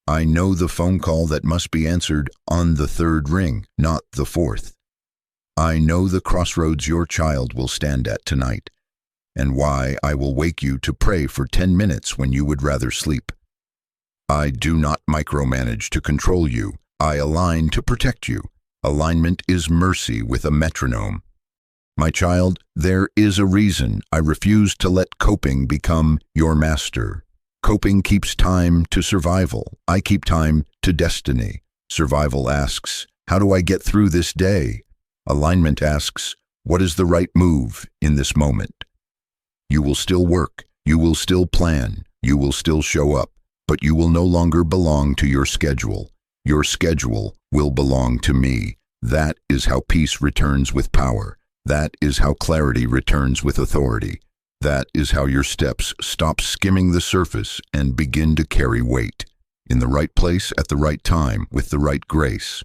I know the phone call that must be answered on the 3rd ring, not the 4th. I know the crossroads your child will stand at tonight, and why I will wake you to pray for 10 minutes when you would rather sleep. I do not micromanage to control you. I align to protect you. Alignment is mercy with a metronome. My child, there is a reason I refuse to let coping become your master. Coping keeps time to survival. I keep time to destiny. Survival asks, how do I get through this day? Alignment asks, what is the right move in this moment? You will still work. You will still plan. You will still show up. But you will no longer belong to your schedule. Your schedule will belong to me. That is how peace returns with power. That is how clarity returns with authority. That is how your steps stop skimming the surface and begin to carry weight, in the right place at the right time with the right grace.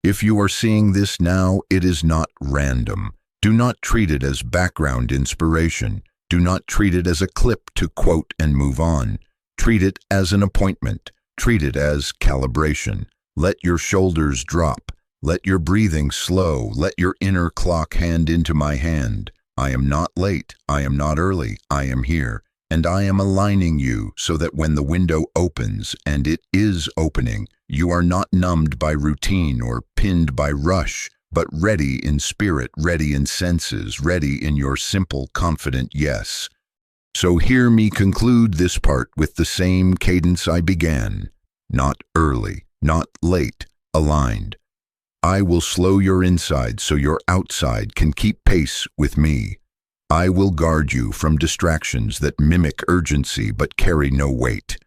If you are seeing this now, it is not random. Do not treat it as background inspiration. Do not treat it as a clip to quote and move on. Treat it as an appointment. Treat it as calibration. Let your shoulders drop. Let your breathing slow. Let your inner clock hand into my hand. I am not late. I am not early. I am here. And I am aligning you so that when the window opens, and it is opening, you are not numbed by routine or pinned by rush, but ready in spirit, ready in senses, ready in your simple, confident yes. So hear me conclude this part with the same cadence I began. Not early, not late, aligned. I will slow your inside so your outside can keep pace with me. I will guard you from distractions that mimic urgency but carry no weight.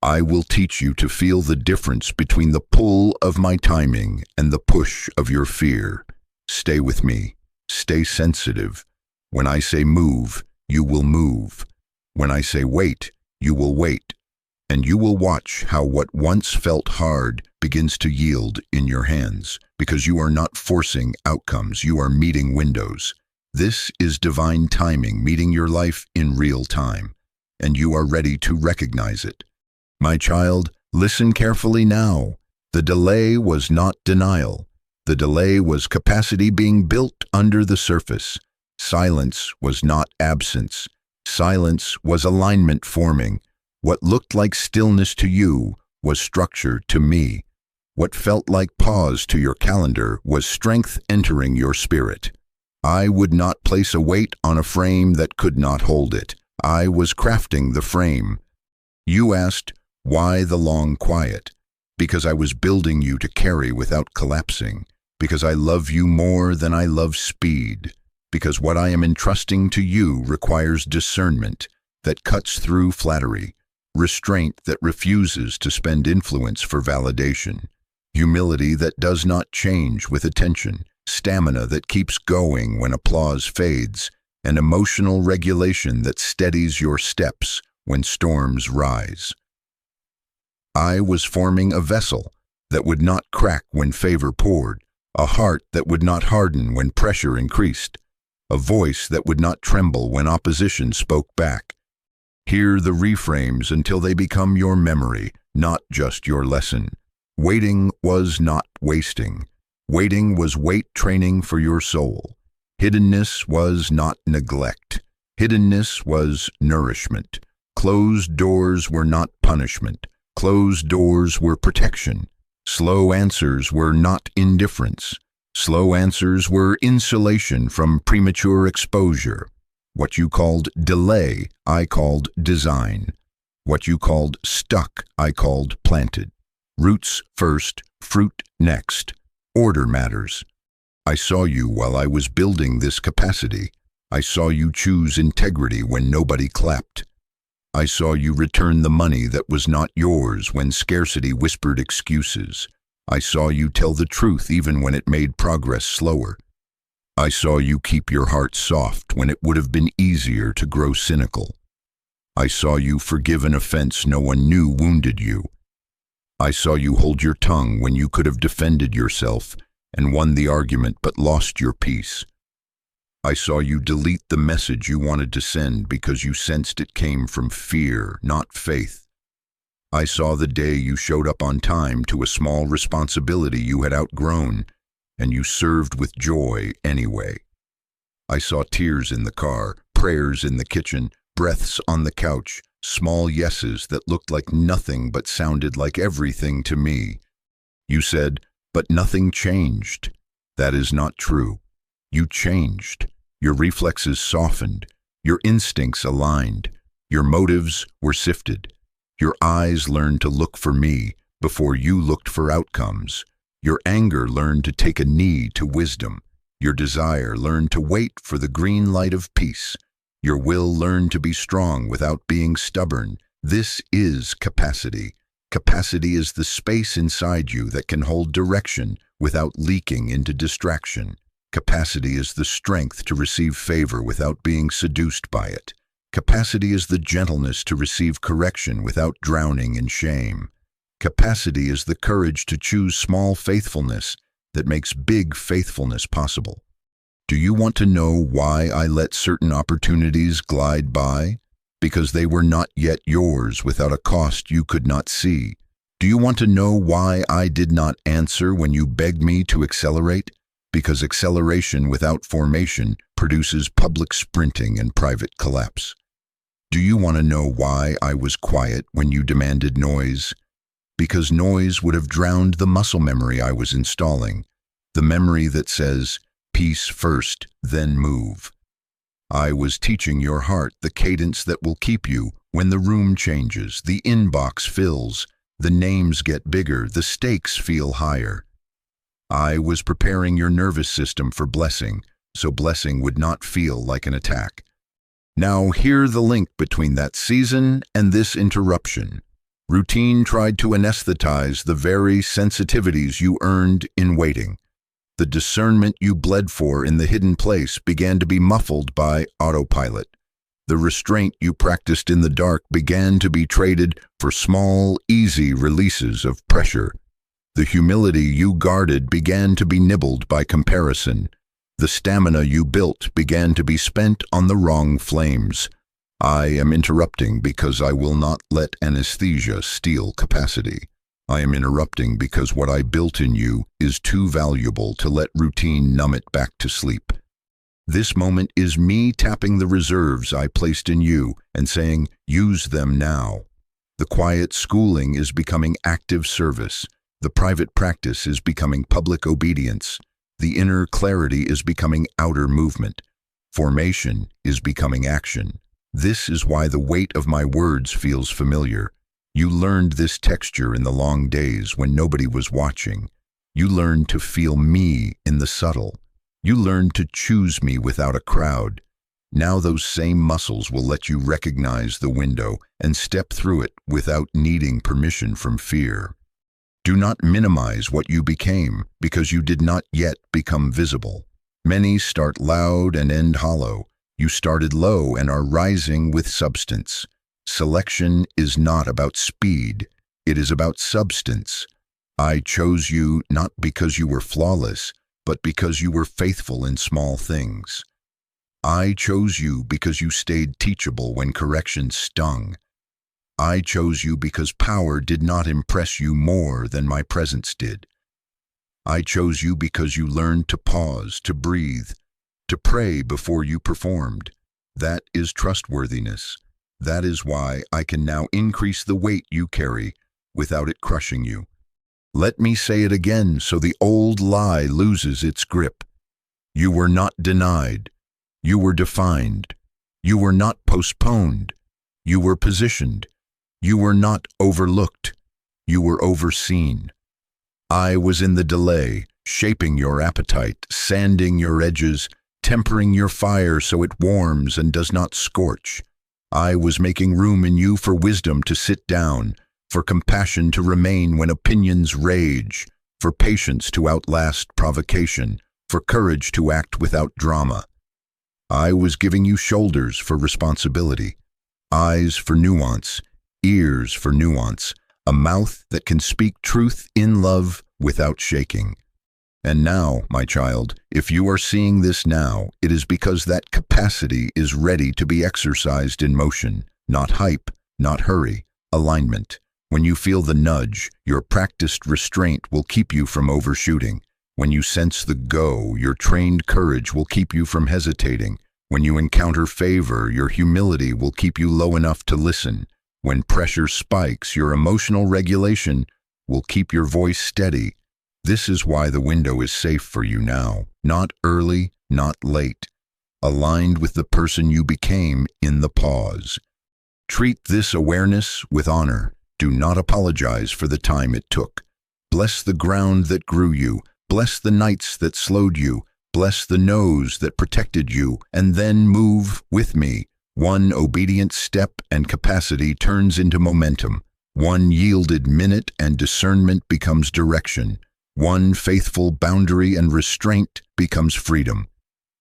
I will teach you to feel the difference between the pull of my timing and the push of your fear. Stay with me. Stay sensitive. When I say move, you will move. When I say wait, you will wait. And you will watch how what once felt hard begins to yield in your hands, because you are not forcing outcomes, you are meeting windows. This is divine timing meeting your life in real time, and you are ready to recognize it. My child, listen carefully now. The delay was not denial. The delay was capacity being built under the surface. Silence was not absence. Silence was alignment forming. What looked like stillness to you was structure to me. What felt like pause to your calendar was strength entering your spirit. I would not place a weight on a frame that could not hold it. I was crafting the frame. You asked, why the long quiet? Because I was building you to carry without collapsing. Because I love you more than I love speed. Because what I am entrusting to you requires discernment that cuts through flattery. restraint that refuses to spend influence for validation, humility that does not change with attention, stamina that keeps going when applause fades, and emotional regulation that steadies your steps when storms rise. I was forming a vessel that would not crack when favor poured, a heart that would not harden when pressure increased, a voice that would not tremble when opposition spoke back. Hear the reframes until they become your memory, not just your lesson. Waiting was not wasting. Waiting was weight training for your soul. Hiddenness was not neglect. Hiddenness was nourishment. Closed doors were not punishment. Closed doors were protection. Slow answers were not indifference. Slow answers were insulation from premature exposure. What you called delay, I called design. What you called stuck, I called planted. Roots first, fruit next. Order matters. I saw you while I was building this capacity. I saw you choose integrity when nobody clapped. I saw you return the money that was not yours when scarcity whispered excuses. I saw you tell the truth even when it made progress slower. I saw you keep your heart soft when it would have been easier to grow cynical. I saw you forgive an offense no one knew wounded you. I saw you hold your tongue when you could have defended yourself and won the argument but lost your peace. I saw you delete the message you wanted to send because you sensed it came from fear, not faith. I saw the day you showed up on time to a small responsibility you had outgrown, and you served with joy anyway. I saw tears in the car, prayers in the kitchen, breaths on the couch, small yeses that looked like nothing but sounded like everything to me. You said, "But nothing changed." That is not true. You changed. Your reflexes softened. Your instincts aligned. Your motives were sifted. Your eyes learned to look for me before you looked for outcomes. Your anger learned to take a knee to wisdom. Your desire learned to wait for the green light of peace. Your will learned to be strong without being stubborn. This is capacity. Capacity is the space inside you that can hold direction without leaking into distraction. Capacity is the strength to receive favor without being seduced by it. Capacity is the gentleness to receive correction without drowning in shame. Capacity is the courage to choose small faithfulness that makes big faithfulness possible. Do you want to know why I let certain opportunities glide by? Because they were not yet yours without a cost you could not see. Do you want to know why I did not answer when you begged me to accelerate? Because acceleration without formation produces public sprinting and private collapse. Do you want to know why I was quiet when you demanded noise? Because noise would have drowned the muscle memory I was installing, the memory that says, peace first, then move. I was teaching your heart the cadence that will keep you when the room changes, the inbox fills, the names get bigger, the stakes feel higher. I was preparing your nervous system for blessing, so blessing would not feel like an attack. Now hear the link between that season and this interruption. Routine tried to anesthetize the very sensitivities you earned in waiting. The discernment you bled for in the hidden place began to be muffled by autopilot. The restraint you practiced in the dark began to be traded for small, easy releases of pressure. The humility you guarded began to be nibbled by comparison. The stamina you built began to be spent on the wrong flames. I am interrupting because I will not let anesthesia steal capacity. I am interrupting because what I built in you is too valuable to let routine numb it back to sleep. This moment is me tapping the reserves I placed in you and saying, use them now. The quiet schooling is becoming active service. The private practice is becoming public obedience. The inner clarity is becoming outer movement. Formation is becoming action. This is why the weight of my words feels familiar. You learned this texture in the long days when nobody was watching. You learned to feel me in the subtle. You learned to choose me without a crowd. Now those same muscles will let you recognize the window and step through it without needing permission from fear. Do not minimize what you became because you did not yet become visible. Many start loud and end hollow. You started low and are rising with substance. Selection is not about speed. It is about substance. I chose you not because you were flawless, but because you were faithful in small things. I chose you because you stayed teachable when correction stung. I chose you because power did not impress you more than my presence did. I chose you because you learned to pause, to breathe, to pray before you performed. That is trustworthiness. That is why I can now increase the weight you carry without it crushing you. Let me say it again so the old lie loses its grip. You were not denied. You were defined. You were not postponed. You were positioned. You were not overlooked. You were overseen. I was in the delay, shaping your appetite, sanding your edges, tempering your fire so it warms and does not scorch. I was making room in you for wisdom to sit down, for compassion to remain when opinions rage, for patience to outlast provocation, for courage to act without drama. I was giving you shoulders for responsibility, eyes for nuance, ears for nuance, a mouth that can speak truth in love without shaking. And now, my child, if you are seeing this now, it is because that capacity is ready to be exercised in motion, not hype, not hurry, alignment. When you feel the nudge, your practiced restraint will keep you from overshooting. When you sense the go, your trained courage will keep you from hesitating. When you encounter favor, your humility will keep you low enough to listen. When pressure spikes, your emotional regulation will keep your voice steady. This is why the window is safe for you now, not early, not late, aligned with the person you became in the pause. Treat this awareness with honor. Do not apologize for the time it took. Bless the ground that grew you. Bless the nights that slowed you. Bless the no's that protected you, and then move with me. One obedient step and capacity turns into momentum. One yielded minute and discernment becomes direction. One faithful boundary and restraint becomes freedom.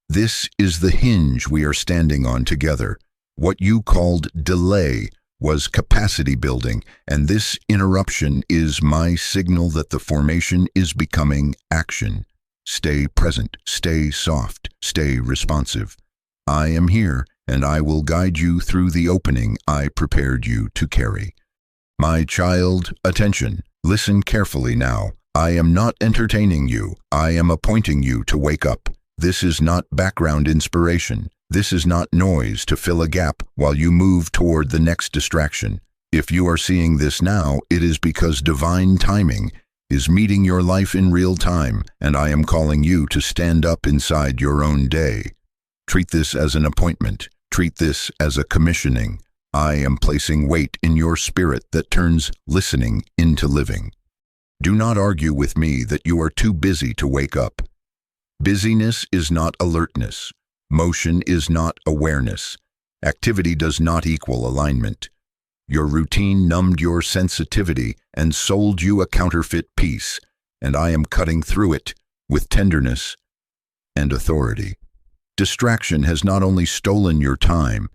This is the hinge we are standing on together. What you called delay was capacity building, and this interruption is my signal that the formation is becoming action. Stay present, stay soft, stay responsive. I am here, and I will guide you through the opening I prepared you to carry. My child, attention. Listen carefully now. I am not entertaining you. I am appointing you to wake up. This is not background inspiration. This is not noise to fill a gap while you move toward the next distraction. If you are seeing this now, it is because divine timing is meeting your life in real time, and I am calling you to stand up inside your own day. Treat this as an appointment. Treat this as a commissioning. I am placing weight in your spirit that turns listening into living. Do not argue with me that you are too busy to wake up. Busyness is not alertness. Motion is not awareness. Activity does not equal alignment. Your routine numbed your sensitivity and sold you a counterfeit peace, and I am cutting through it with tenderness and authority. Distraction has not only stolen your time,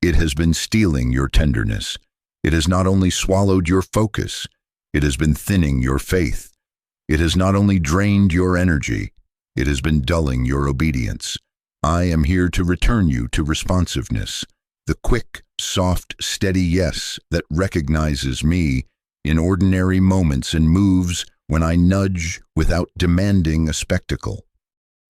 it has been stealing your tenderness. It has not only swallowed your focus, it has been thinning your faith. It has not only drained your energy, it has been dulling your obedience. I am here to return you to responsiveness, the quick, soft, steady yes that recognizes me in ordinary moments and moves when I nudge without demanding a spectacle.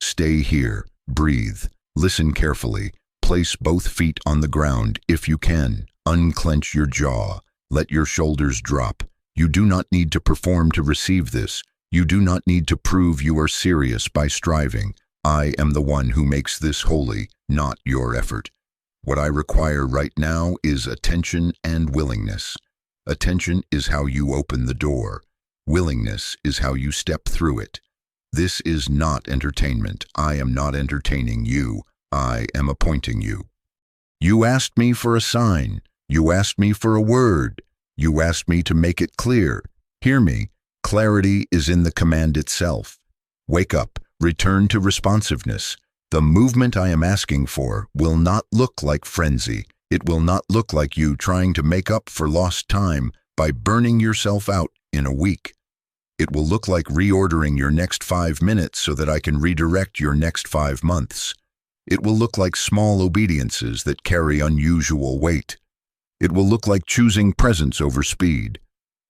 Stay here, breathe, listen carefully, place both feet on the ground if you can, unclench your jaw, let your shoulders drop. You do not need to perform to receive this. You do not need to prove you are serious by striving. I am the one who makes this holy, not your effort. What I require right now is attention and willingness. Attention is how you open the door. Willingness is how you step through it. This is not entertainment. I am not entertaining you. I am appointing you. You asked me for a sign. You asked me for a word. You asked me to make it clear. Hear me. Clarity is in the command itself. Wake up. Return to responsiveness. The movement I am asking for will not look like frenzy. It will not look like you trying to make up for lost time by burning yourself out in a week. It will look like reordering your next 5 minutes so that I can redirect your next 5 months. It will look like small obediences that carry unusual weight. It will look like choosing presence over speed,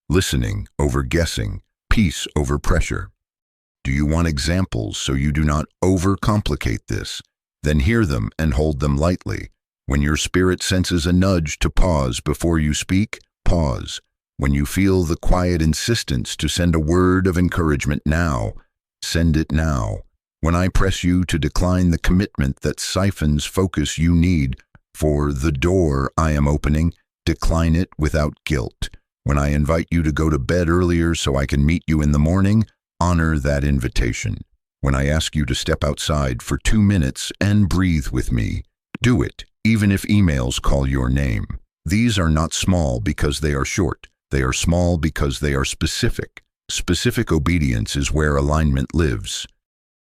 listening over guessing, peace over pressure. Do you want examples so you do not overcomplicate this? Then hear them and hold them lightly. When your spirit senses a nudge to pause before you speak, pause. When you feel the quiet insistence to send a word of encouragement now, send it now. When I press you to decline the commitment that siphons focus you need for the door I am opening, decline it without guilt. When I invite you to go to bed earlier so I can meet you in the morning, honor that invitation. When I ask you to step outside for 2 minutes and breathe with me, do it, even if emails call your name. These are not small because they are short. They are small because they are specific. Specific obedience is where alignment lives.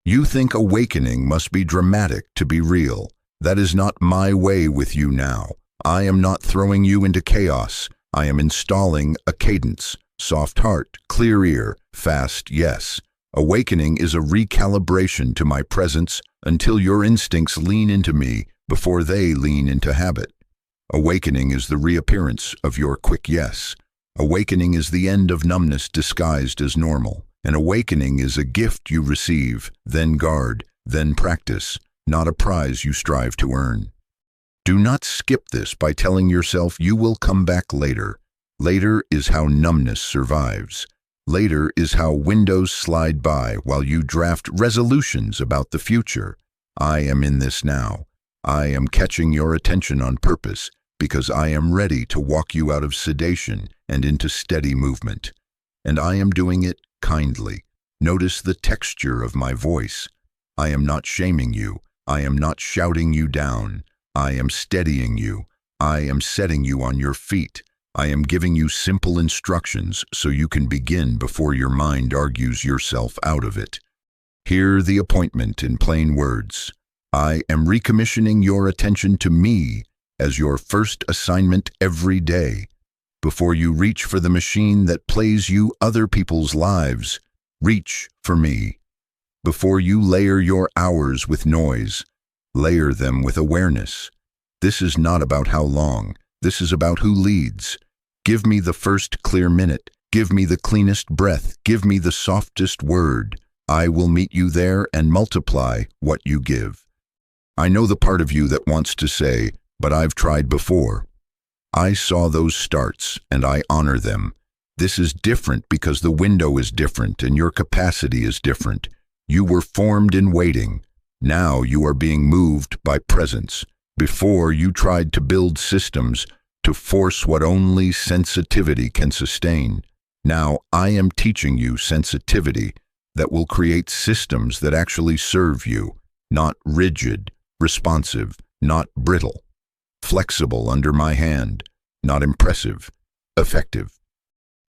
You think awakening must be dramatic to be real. That is not my way with you now. I am not throwing you into chaos. I am installing a cadence. Soft heart, clear ear, fast yes. Awakening is a recalibration to my presence until your instincts lean into me before they lean into habit. Awakening is the reappearance of your quick yes. Awakening is the end of numbness disguised as normal. An awakening is a gift you receive, then guard, then practice, not a prize you strive to earn. Do not skip this by telling yourself you will come back later. Later is how numbness survives. Later is how windows slide by while you draft resolutions about the future. I am in this now. I am catching your attention on purpose because I am ready to walk you out of sedation and into steady movement. And I am doing it kindly. Notice the texture of my voice. I am not shaming you. I am not shouting you down. I am steadying you. I am setting you on your feet. I am giving you simple instructions so you can begin before your mind argues yourself out of it. Hear the appointment in plain words. I am recommissioning your attention to me as your first assignment every day. Before you reach for the machine that plays you other people's lives, reach for me. Before you layer your hours with noise, layer them with awareness. This is not about how long. This is about who leads. Give me the first clear minute. Give me the cleanest breath. Give me the softest word. I will meet you there and multiply what you give. I know the part of you that wants to say, but I've tried before. I saw those starts and I honor them. This is different because the window is different and your capacity is different. You were formed in waiting. Now you are being moved by presence. Before you tried to build systems to force what only sensitivity can sustain. Now I am teaching you sensitivity that will create systems that actually serve you, not rigid, responsive, not brittle, flexible under my hand, not impressive, effective.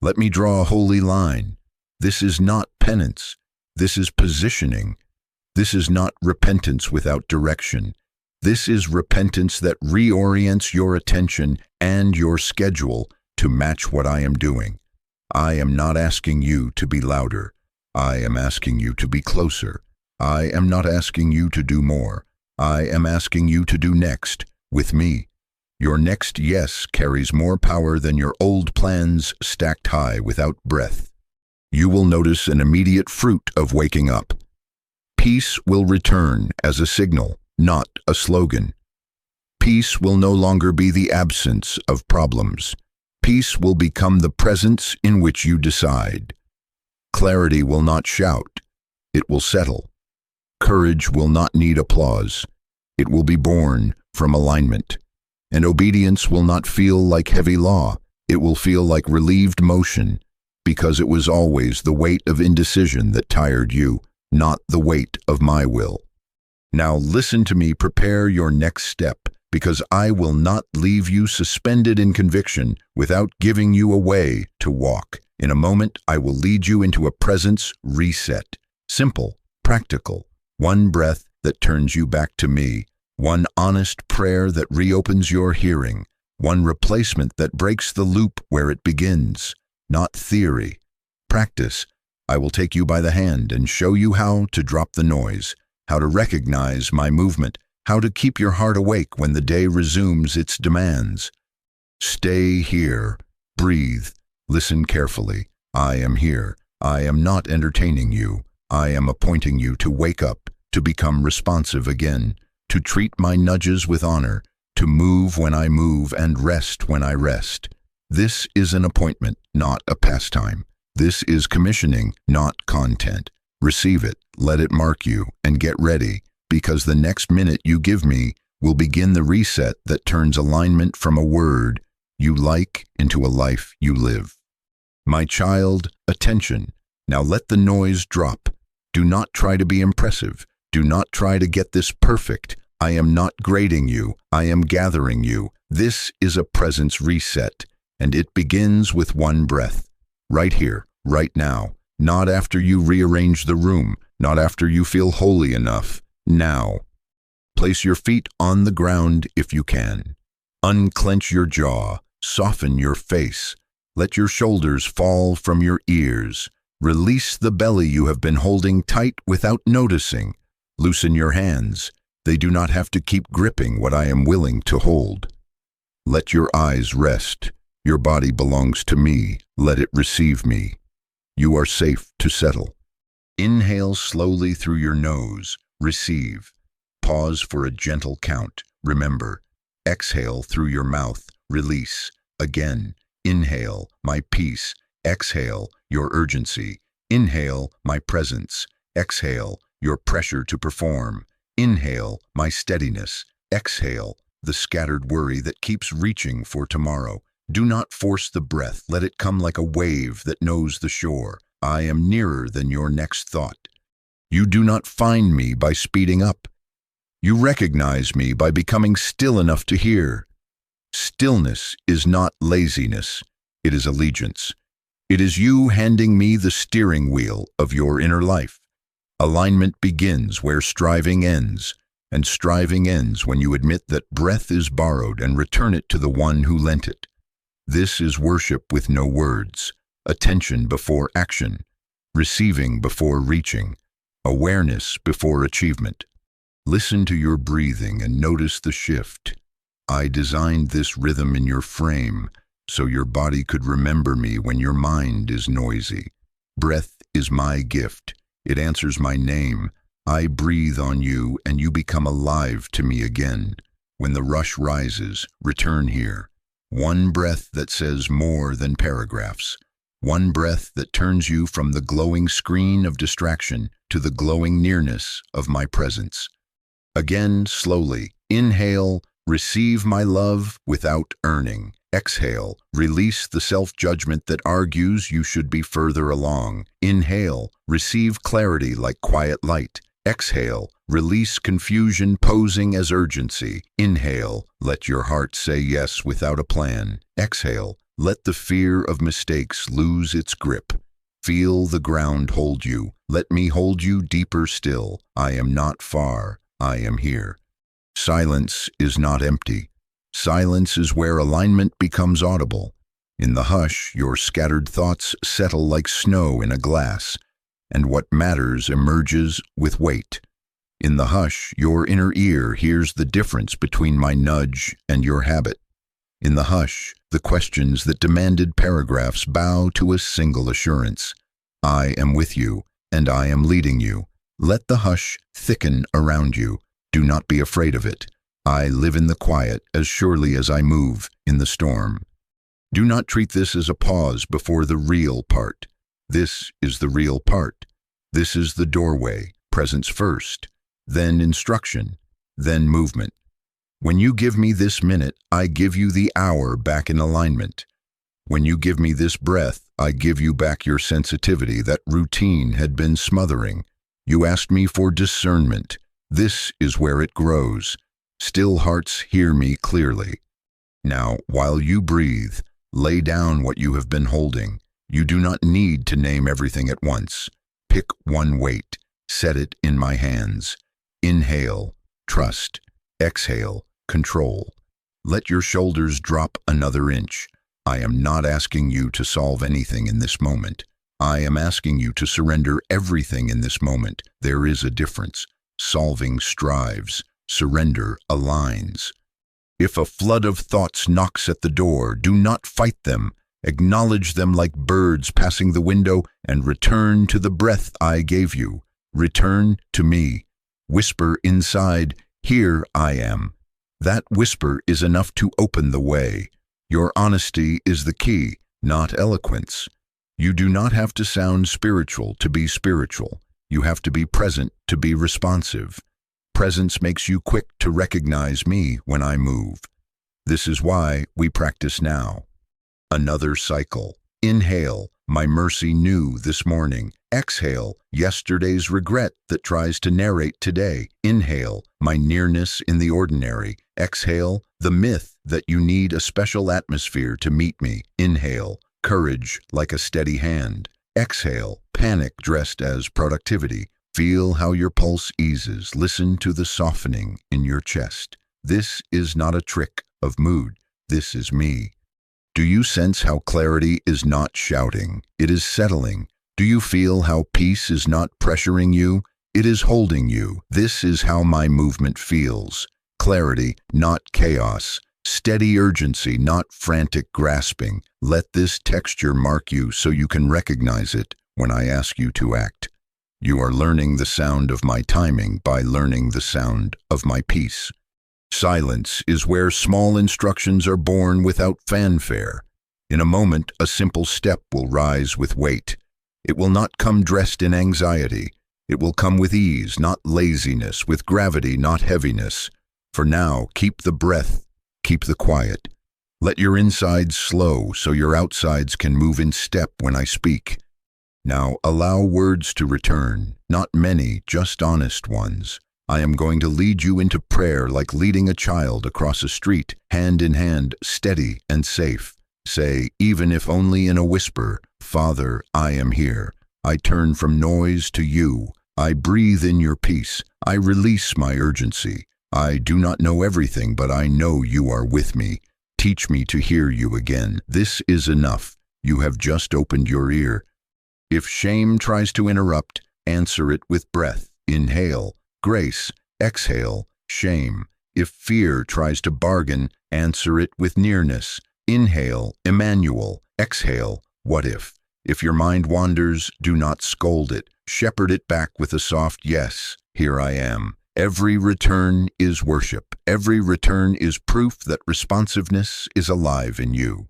Let me draw a holy line. This is not penance. This is positioning. This is not repentance without direction. This is repentance that reorients your attention and your schedule to match what I am doing. I am not asking you to be louder. I am asking you to be closer. I am not asking you to do more. I am asking you to do next with me. Your next yes carries more power than your old plans stacked high without breath. You will notice an immediate fruit of waking up. Peace will return as a signal, not a slogan. Peace will no longer be the absence of problems. Peace will become the presence in which you decide. Clarity will not shout. It will settle. Courage will not need applause. It will be born from alignment. And obedience will not feel like heavy law. It will feel like relieved motion, because it was always the weight of indecision that tired you, not the weight of my will. Now listen to me, prepare your next step, because I will not leave you suspended in conviction without giving you a way to walk. In a moment, I will lead you into a presence reset. Simple, practical, one breath that turns you back to me, one honest prayer that reopens your hearing, one replacement that breaks the loop where it begins. Not theory. Practice. I will take you by the hand and show you how to drop the noise, how to recognize my movement, how to keep your heart awake when the day resumes its demands. Stay here. Breathe. Listen carefully. I am here. I am not entertaining you. I am appointing you to wake up, to become responsive again, to treat my nudges with honor, to move when I move and rest when I rest. This is an appointment, not a pastime. This is commissioning, not content. Receive it, let it mark you, and get ready, because the next minute you give me will begin the reset that turns alignment from a word you like into a life you live. My child, attention. Now let the noise drop. Do not try to be impressive. Do not try to get this perfect. I am not grading you. I am gathering you. This is a presence reset, and it begins with one breath. Right here, right now. Not after you rearrange the room. Not after you feel holy enough. Now. Place your feet on the ground if you can. Unclench your jaw. Soften your face. Let your shoulders fall from your ears. Release the belly you have been holding tight without noticing. Loosen your hands. They do not have to keep gripping what I am willing to hold. Let your eyes rest. Your body belongs to me. Let it receive me. You are safe to settle. Inhale slowly through your nose. Receive. Pause for a gentle count. Remember. Exhale through your mouth. Release. Again. Inhale, my peace. Exhale, your urgency. Inhale, my presence. Exhale, your pressure to perform. Inhale, my steadiness. Exhale, the scattered worry that keeps reaching for tomorrow. Do not force the breath. Let it come like a wave that knows the shore. I am nearer than your next thought. You do not find me by speeding up. You recognize me by becoming still enough to hear. Stillness is not laziness. It is allegiance. It is you handing me the steering wheel of your inner life. Alignment begins where striving ends, and striving ends when you admit that breath is borrowed and return it to the one who lent it. This is worship with no words, attention before action, receiving before reaching, awareness before achievement. Listen to your breathing and notice the shift. I designed this rhythm in your frame so your body could remember me when your mind is noisy. Breath is my gift. It answers my name. I breathe on you and you become alive to me again. When the rush rises, return here. One breath that says more than paragraphs. One breath that turns you from the glowing screen of distraction to the glowing nearness of my presence. Again, slowly. Inhale, receive my love without earning. Exhale, release the self-judgment that argues you should be further along. Inhale, receive clarity like quiet light. Exhale, release confusion posing as urgency. Inhale, let your heart say yes without a plan. Exhale, let the fear of mistakes lose its grip. Feel the ground hold you. Let me hold you deeper still. I am not far. I am here. Silence is not empty. Silence is where alignment becomes audible. In the hush, your scattered thoughts settle like snow in a glass, and what matters emerges with weight. In the hush, your inner ear hears the difference between my nudge and your habit. In the hush, the questions that demanded paragraphs bow to a single assurance. I am with you, and I am leading you. Let the hush thicken around you. Do not be afraid of it. I live in the quiet as surely as I move in the storm. Do not treat this as a pause before the real part. This is the real part. This is the doorway, presence first, then instruction, then movement. When you give me this minute, I give you the hour back in alignment. When you give me this breath, I give you back your sensitivity that routine had been smothering. You asked me for discernment. This is where it grows. Still hearts hear me clearly. Now, while you breathe, lay down what you have been holding. You do not need to name everything at once. Pick one weight. Set it in my hands. Inhale, trust. Exhale, control. Let your shoulders drop another inch. I am not asking you to solve anything in this moment. I am asking you to surrender everything in this moment. There is a difference. Solving strives. Surrender aligns. If a flood of thoughts knocks at the door, do not fight them. Acknowledge them like birds passing the window and return to the breath I gave you. Return to me. Whisper inside, "Here I am." That whisper is enough to open the way. Your honesty is the key, not eloquence. You do not have to sound spiritual to be spiritual. You have to be present to be responsive. Presence makes you quick to recognize me when I move. This is why we practice now. Another cycle. Inhale, my mercy new this morning. Exhale, yesterday's regret that tries to narrate today. Inhale, my nearness in the ordinary. Exhale, the myth that you need a special atmosphere to meet me. Inhale, courage like a steady hand. Exhale, panic dressed as productivity. Feel how your pulse eases. Listen to the softening in your chest. This is not a trick of mood. This is me. Do you sense how clarity is not shouting? It is settling. Do you feel how peace is not pressuring you? It is holding you. This is how my movement feels. Clarity, not chaos. Steady urgency, not frantic grasping. Let this texture mark you so you can recognize it when I ask you to act. You are learning the sound of my timing by learning the sound of my peace. Silence is where small instructions are born without fanfare. In a moment, a simple step will rise with weight. It will not come dressed in anxiety. It will come with ease, not laziness, with gravity, not heaviness. For now, keep the breath, keep the quiet. Let your insides slow so your outsides can move in step when I speak. Now allow words to return, not many, just honest ones. I am going to lead you into prayer like leading a child across a street, hand in hand, steady and safe. Say, even if only in a whisper, "Father, I am here. I turn from noise to you. I breathe in your peace. I release my urgency. I do not know everything, but I know you are with me. Teach me to hear you again. This is enough. You have just opened your ear." If shame tries to interrupt, answer it with breath. Inhale, grace. Exhale, shame. If fear tries to bargain, answer it with nearness. Inhale, Emmanuel. Exhale, what if? If your mind wanders, do not scold it. Shepherd it back with a soft yes. Here I am. Every return is worship. Every return is proof that responsiveness is alive in you.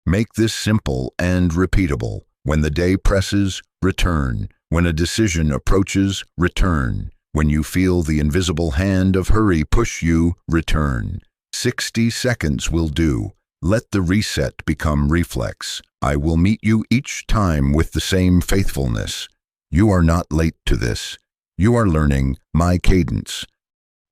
Make this simple and repeatable. When the day presses, return. When a decision approaches, return. When you feel the invisible hand of hurry push you, return. 60 seconds will do. Let the reset become reflex. I will meet you each time with the same faithfulness. You are not late to this. You are learning my cadence.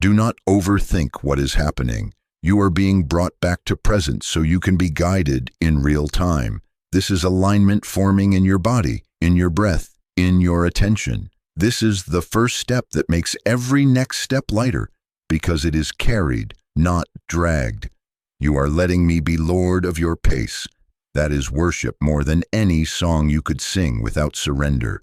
Do not overthink what is happening. You are being brought back to presence so you can be guided in real time. This is alignment forming in your body, in your breath, in your attention. This is the first step that makes every next step lighter, because it is carried, not dragged. You are letting me be Lord of your pace. That is worship more than any song you could sing without surrender.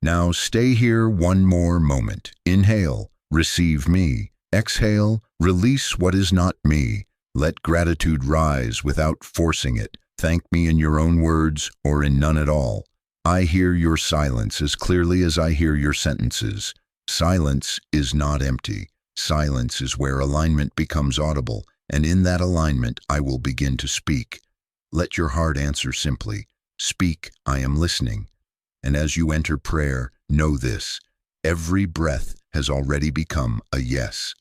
Now stay here one more moment. Inhale, receive me. Exhale, release what is not me. Let gratitude rise without forcing it. Thank me in your own words or in none at all. I hear your silence as clearly as I hear your sentences. Silence is not empty. Silence is where alignment becomes audible, and in that alignment I will begin to speak. Let your heart answer simply. Speak, I am listening. And as you enter prayer, know this. Every breath has already become a yes.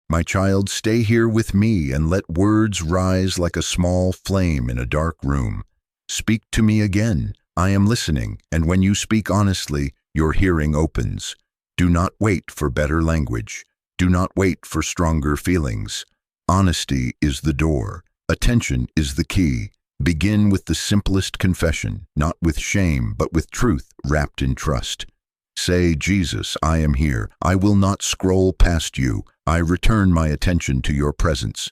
My child, stay here with me and let words rise like a small flame in a dark room. Speak to me again. I am listening, and when you speak honestly, your hearing opens. Do not wait for better language. Do not wait for stronger feelings. Honesty is the door. Attention is the key. Begin with the simplest confession, not with shame, but with truth wrapped in trust. Say, Jesus, I am here. I will not scroll past you. I return my attention to your presence.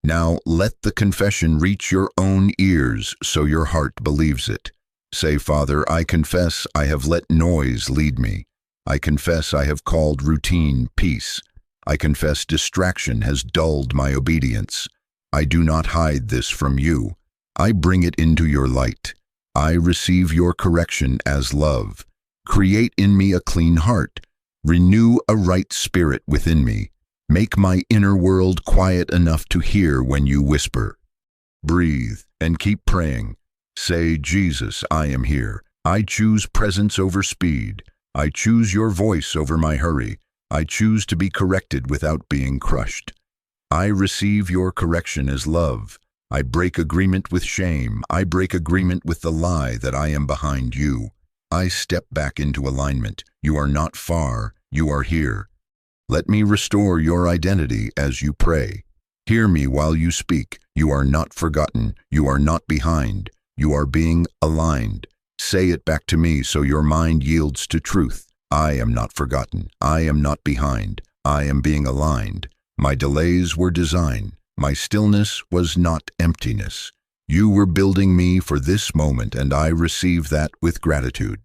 Now let the confession reach your own ears so your heart believes it. Say, Father, I confess I have let noise lead me. I confess I have called routine peace. I confess distraction has dulled my obedience. I do not hide this from you. I bring it into your light. I receive your correction as love. Create in me a clean heart. Renew a right spirit within me. Make my inner world quiet enough to hear when you whisper. Breathe and keep praying. Say, Jesus, I am here. I choose presence over speed. I choose your voice over my hurry. I choose to be corrected without being crushed. I receive your correction as love. I break agreement with shame. I break agreement with the lie that I am behind you. I step back into alignment. You are not far. You are here. Let me restore your identity as you pray. Hear me while you speak. You are not forgotten. You are not behind. You are being aligned. Say it back to me so your mind yields to truth. I am not forgotten. I am not behind. I am being aligned. My delays were design. My stillness was not emptiness. You were building me for this moment, and I receive that with gratitude.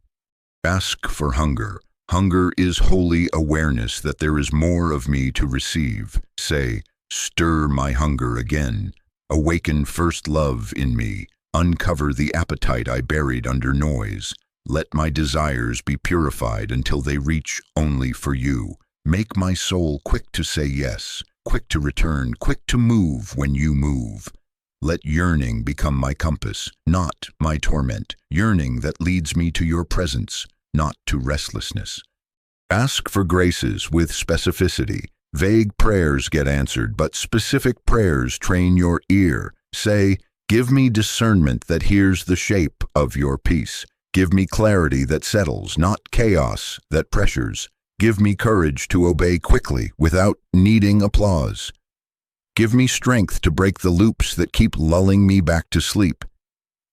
Ask for hunger. Hunger is holy awareness that there is more of me to receive. Say, stir my hunger again. Awaken first love in me. Uncover the appetite I buried under noise. Let my desires be purified until they reach only for you. Make my soul quick to say yes, quick to return, quick to move when you move. Let yearning become my compass, not my torment. Yearning that leads me to your presence, not to restlessness. Ask for graces with specificity. Vague prayers get answered, but specific prayers train your ear. Say, give me discernment that hears the shape of your peace. Give me clarity that settles, not chaos that pressures. Give me courage to obey quickly without needing applause. Give me strength to break the loops that keep lulling me back to sleep,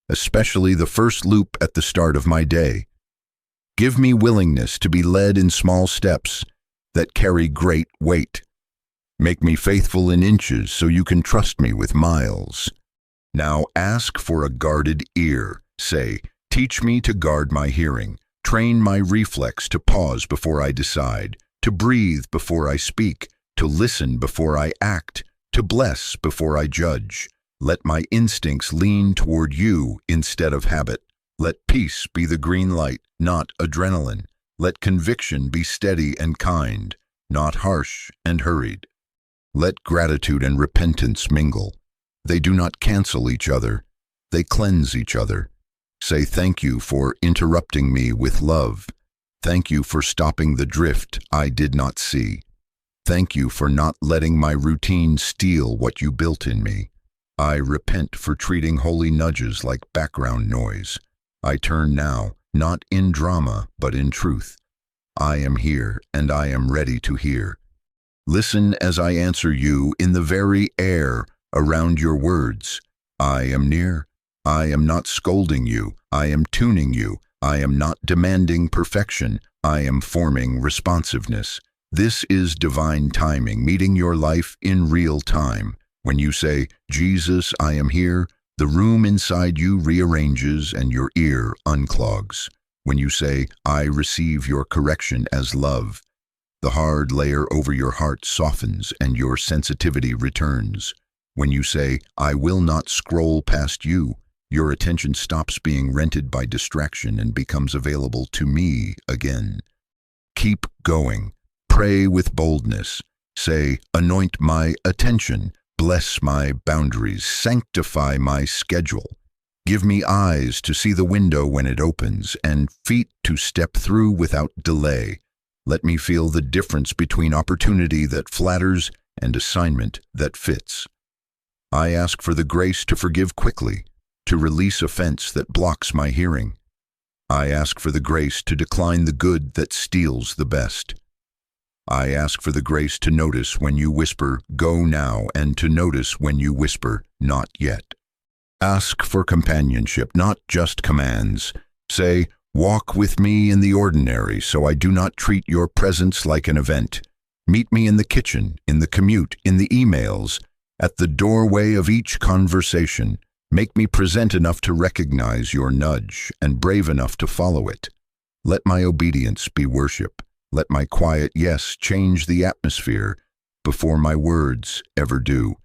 especially the first loop at the start of my day. Give me willingness to be led in small steps that carry great weight. Make me faithful in inches so you can trust me with miles. Now ask for a guarded ear. Say, teach me to guard my hearing. Train my reflex to pause before I decide, to breathe before I speak, to listen before I act, to bless before I judge. Let my instincts lean toward you instead of habit. Let peace be the green light, not adrenaline. Let conviction be steady and kind, not harsh and hurried. Let gratitude and repentance mingle. They do not cancel each other. They cleanse each other. Say thank you for interrupting me with love. Thank you for stopping the drift I did not see. Thank you for not letting my routine steal what you built in me. I repent for treating holy nudges like background noise. I turn now, not in drama, but in truth. I am here, and I am ready to hear. Listen as I answer you in the very air around your words. I am near. I am not scolding you. I am tuning you. I am not demanding perfection. I am forming responsiveness. This is divine timing, meeting your life in real time. When you say, Jesus, I am here, the room inside you rearranges and your ear unclogs. When you say, I receive your correction as love, the hard layer over your heart softens and your sensitivity returns. When you say, I will not scroll past you, your attention stops being rented by distraction and becomes available to me again. Keep going. Pray with boldness. Say, anoint my attention. Bless my boundaries. Sanctify my schedule. Give me eyes to see the window when it opens and feet to step through without delay. Let me feel the difference between opportunity that flatters and assignment that fits. I ask for the grace to forgive quickly, to release offense that blocks my hearing. I ask for the grace to decline the good that steals the best. I ask for the grace to notice when you whisper, "Go now," and to notice when you whisper, "Not yet." Ask for companionship, not just commands. Say, "Walk with me in the ordinary so I do not treat your presence like an event. Meet me in the kitchen, in the commute, in the emails, at the doorway of each conversation. Make me present enough to recognize your nudge and brave enough to follow it. Let my obedience be worship. Let my quiet yes change the atmosphere before my words ever do.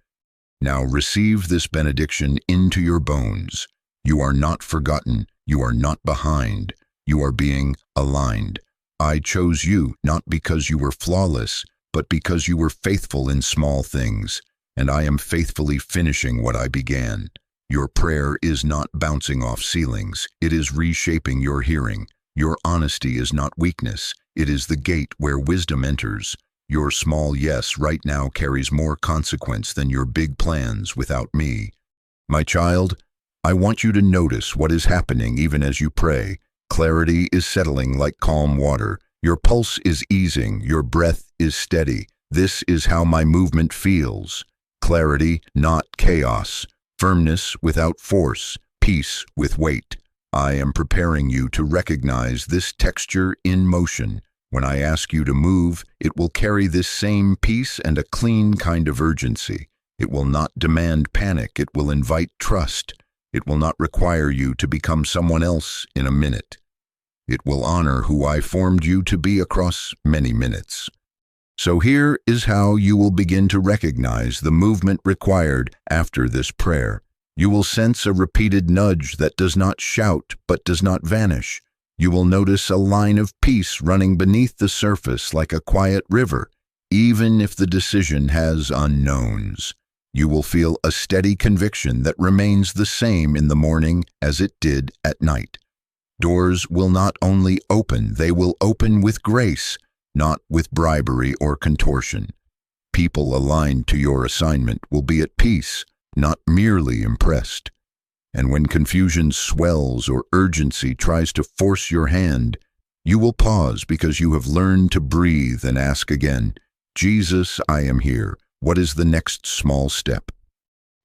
Now receive this benediction into your bones. You are not forgotten. You are not behind. You are being aligned. I chose you not because you were flawless, but because you were faithful in small things, and I am faithfully finishing what I began. Your prayer is not bouncing off ceilings. It is reshaping your hearing. Your honesty is not weakness. It is the gate where wisdom enters. Your small yes right now carries more consequence than your big plans without me. My child, I want you to notice what is happening even as you pray. Clarity is settling like calm water. Your pulse is easing. Your breath is steady. This is how my movement feels. Clarity, not chaos. Firmness without force. Peace with weight. I am preparing you to recognize this texture in motion. When I ask you to move, it will carry this same peace and a clean kind of urgency. It will not demand panic. It will invite trust. It will not require you to become someone else in a minute. It will honor who I formed you to be across many minutes. So here is how you will begin to recognize the movement required after this prayer. You will sense a repeated nudge that does not shout but does not vanish. You will notice a line of peace running beneath the surface like a quiet river, even if the decision has unknowns. You will feel a steady conviction that remains the same in the morning as it did at night. Doors will not only open, they will open with grace, not with bribery or contortion. People aligned to your assignment will be at peace, not merely impressed. And when confusion swells or urgency tries to force your hand, you will pause because you have learned to breathe and ask again, "Jesus, I am here. What is the next small step?"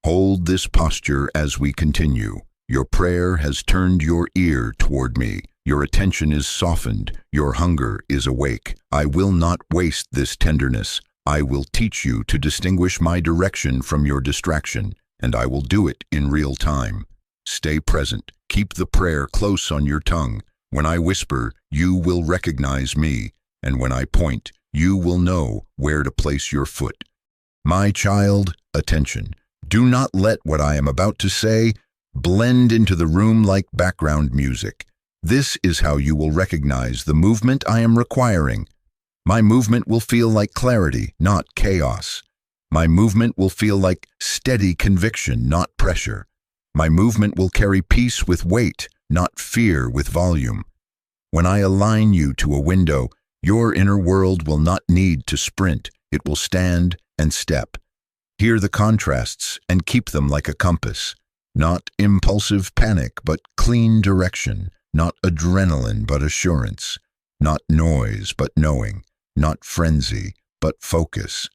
Hold this posture as we continue. Your prayer has turned your ear toward me. Your attention is softened. Your hunger is awake. I will not waste this tenderness. I will teach you to distinguish my direction from your distraction, and I will do it in real time. Stay present. Keep the prayer close on your tongue. When I whisper, you will recognize me, and when I point, you will know where to place your foot. My child, attention. Do not let what I am about to say blend into the room like background music. This is how you will recognize the movement I am requiring. My movement will feel like clarity, not chaos. My movement will feel like steady conviction, not pressure. My movement will carry peace with weight, not fear with volume. When I align you to a window, your inner world will not need to sprint. It will stand and step. Hear the contrasts and keep them like a compass. Not impulsive panic, but clean direction. Not adrenaline, but assurance. Not noise, but knowing. Not frenzy, but focus.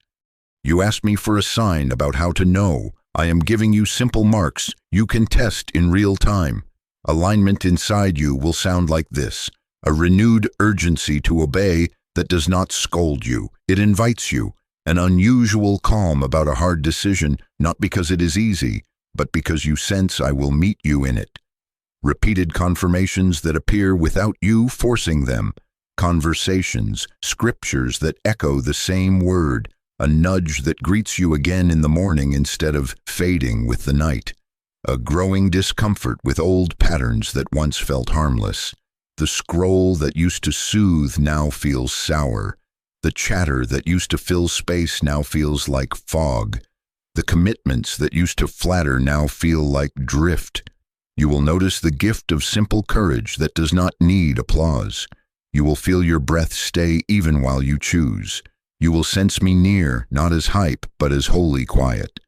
You asked me for a sign about how to know. I am giving you simple marks you can test in real time. Alignment inside you will sound like this: a renewed urgency to obey that does not scold you. It invites you. An unusual calm about a hard decision, not because it is easy, but because you sense I will meet you in it. Repeated confirmations that appear without you forcing them. Conversations, scriptures that echo the same word. A nudge that greets you again in the morning instead of fading with the night. A growing discomfort with old patterns that once felt harmless. The scroll that used to soothe now feels sour. The chatter that used to fill space now feels like fog. The commitments that used to flatter now feel like drift. You will notice the gift of simple courage that does not need applause. You will feel your breath stay even while you choose. You will sense me near, not as hype, but as holy quiet.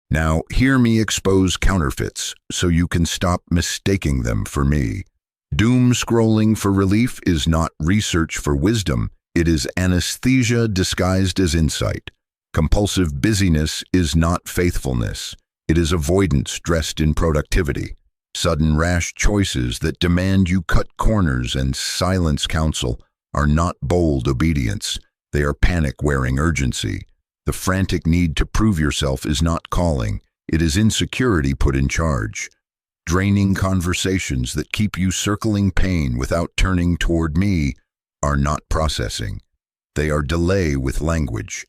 Now, hear me expose counterfeits so you can stop mistaking them for me. Doom scrolling for relief is not research for wisdom, it is anesthesia disguised as insight. Compulsive busyness is not faithfulness, it is avoidance dressed in productivity. Sudden rash choices that demand you cut corners and silence counsel are not bold obedience, they are panic wearing urgency. The frantic need to prove yourself is not calling, it is insecurity put in charge. Draining conversations that keep you circling pain without turning toward me are not processing. They are delay with language.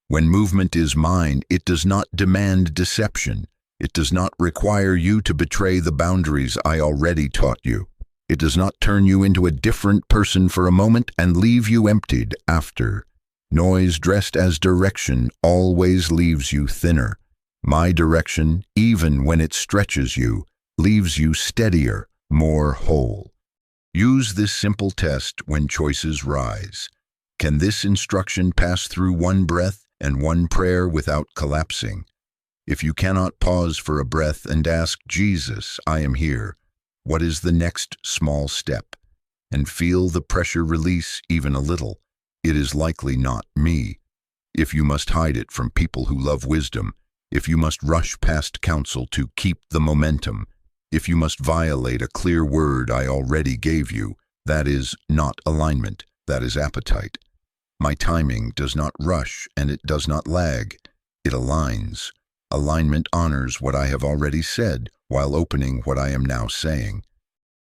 When movement is mine, it does not demand deception. It does not require you to betray the boundaries I already taught you. It does not turn you into a different person for a moment and leave you emptied after. Noise dressed as direction always leaves you thinner. My direction, even when it stretches you, leaves you steadier, more whole. Use this simple test when choices rise. Can this instruction pass through one breath and one prayer without collapsing? If you cannot pause for a breath and ask, Jesus, I am here, what is the next small step? And feel the pressure release even a little. It is likely not me. If you must hide it from people who love wisdom, if you must rush past counsel to keep the momentum, if you must violate a clear word I already gave you, that is not alignment, that is appetite. My timing does not rush and it does not lag. It aligns. Alignment honors what I have already said while opening what I am now saying.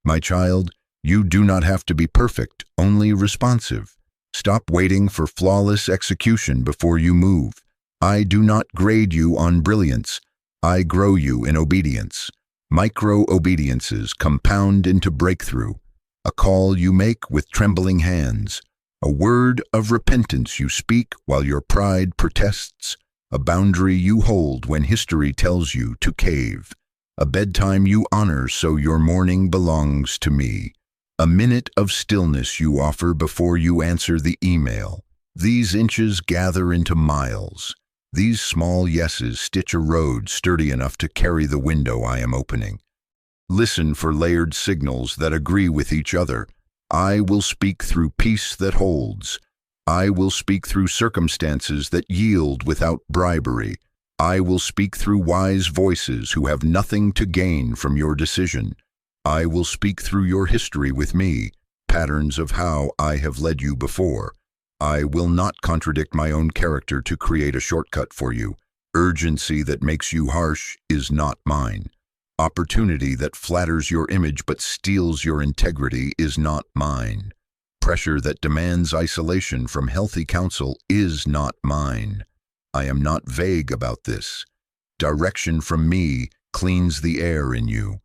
My child, you do not have to be perfect, only responsive. Stop waiting for flawless execution before you move. I do not grade you on brilliance. I grow you in obedience. Micro-obediences compound into breakthrough. A call you make with trembling hands. A word of repentance you speak while your pride protests. A boundary you hold when history tells you to cave. A bedtime you honor so your morning belongs to me. A minute of stillness you offer before you answer the email. These inches gather into miles. These small yeses stitch a road sturdy enough to carry the window I am opening. Listen for layered signals that agree with each other. I will speak through peace that holds. I will speak through circumstances that yield without bribery. I will speak through wise voices who have nothing to gain from your decision. I will speak through your history with me, patterns of how I have led you before. I will not contradict my own character to create a shortcut for you. Urgency that makes you harsh is not mine. Opportunity that flatters your image but steals your integrity is not mine. Pressure that demands isolation from healthy counsel is not mine. I am not vague about this. Direction from me cleans the air in you.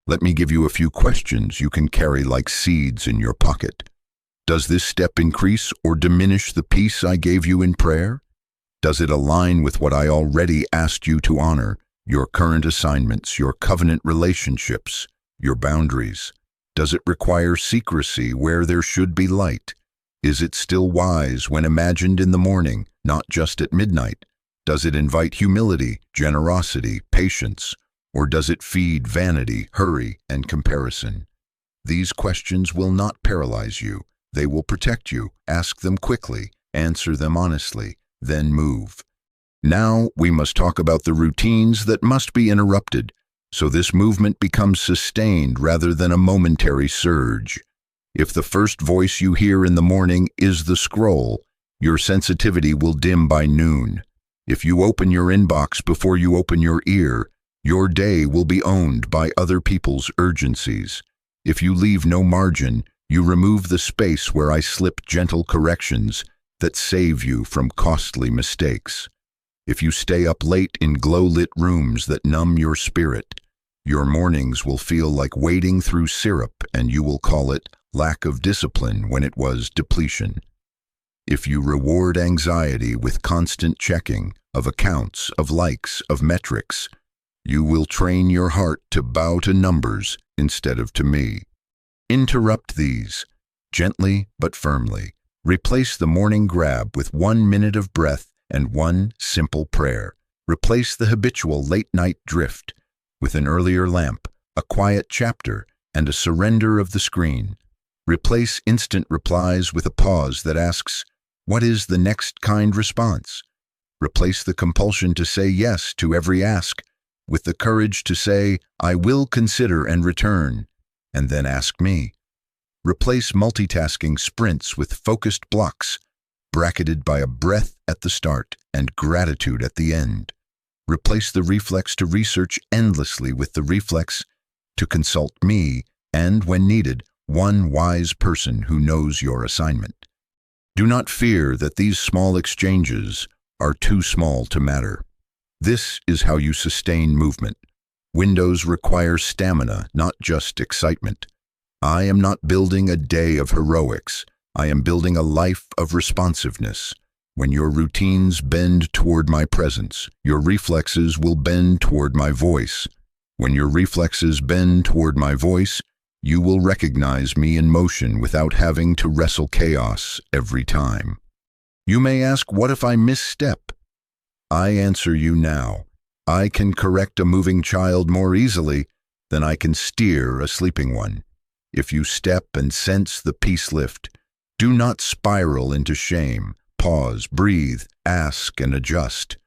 Let me give you a few questions you can carry like seeds in your pocket. Does this step increase or diminish the peace I gave you in prayer? Does it align with what I already asked you to honor, your current assignments, your covenant relationships, your boundaries? Does it require secrecy where there should be light? Is it still wise when imagined in the morning, not just at midnight? Does it invite humility, generosity, patience? Or does it feed vanity, hurry, and comparison? These questions will not paralyze you. They will protect you. Ask them quickly, answer them honestly, then move. Now we must talk about the routines that must be interrupted, so this movement becomes sustained rather than a momentary surge. If the first voice you hear in the morning is the scroll, your sensitivity will dim by noon. If you open your inbox before you open your ear, your day will be owned by other people's urgencies. If you leave no margin, you remove the space where I slip gentle corrections that save you from costly mistakes. If you stay up late in glow-lit rooms that numb your spirit, your mornings will feel like wading through syrup and you will call it lack of discipline when it was depletion. If you reward anxiety with constant checking of accounts, of likes, of metrics, you will train your heart to bow to numbers instead of to me. Interrupt these, gently but firmly. Replace the morning grab with 1 minute of breath and one simple prayer. Replace the habitual late-night drift with an earlier lamp, a quiet chapter, and a surrender of the screen. Replace instant replies with a pause that asks, "What is the next kind response?" Replace the compulsion to say yes to every ask with the courage to say, "I will consider and return," and then ask me. Replace multitasking sprints with focused blocks, bracketed by a breath at the start and gratitude at the end. Replace the reflex to research endlessly with the reflex to consult me and, when needed, one wise person who knows your assignment. Do not fear that these small exchanges are too small to matter. This is how you sustain movement. Windows require stamina, not just excitement. I am not building a day of heroics. I am building a life of responsiveness. When your routines bend toward my presence, your reflexes will bend toward my voice. When your reflexes bend toward my voice, you will recognize me in motion without having to wrestle chaos every time. You may ask, what if I misstep? I answer you now. I can correct a moving child more easily than I can steer a sleeping one. If you step and sense the peace lift, do not spiral into shame. Pause, breathe, ask, and adjust.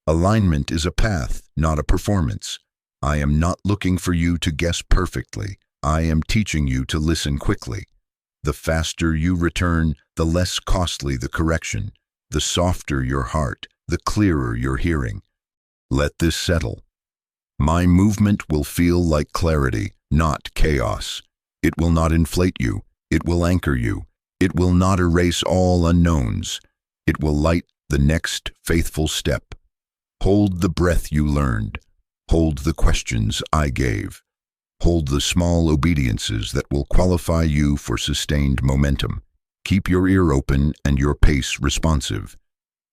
Alignment is a path, not a performance. I am not looking for you to guess perfectly. I am teaching you to listen quickly. The faster you return, the less costly the correction. The softer your heart, the clearer your hearing. Let this settle. My movement will feel like clarity, not chaos. It will not inflate you. It will anchor you. It will not erase all unknowns. It will light the next faithful step. Hold the breath you learned. Hold the questions I gave. Hold the small obediences that will qualify you for sustained momentum. Keep your ear open and your pace responsive.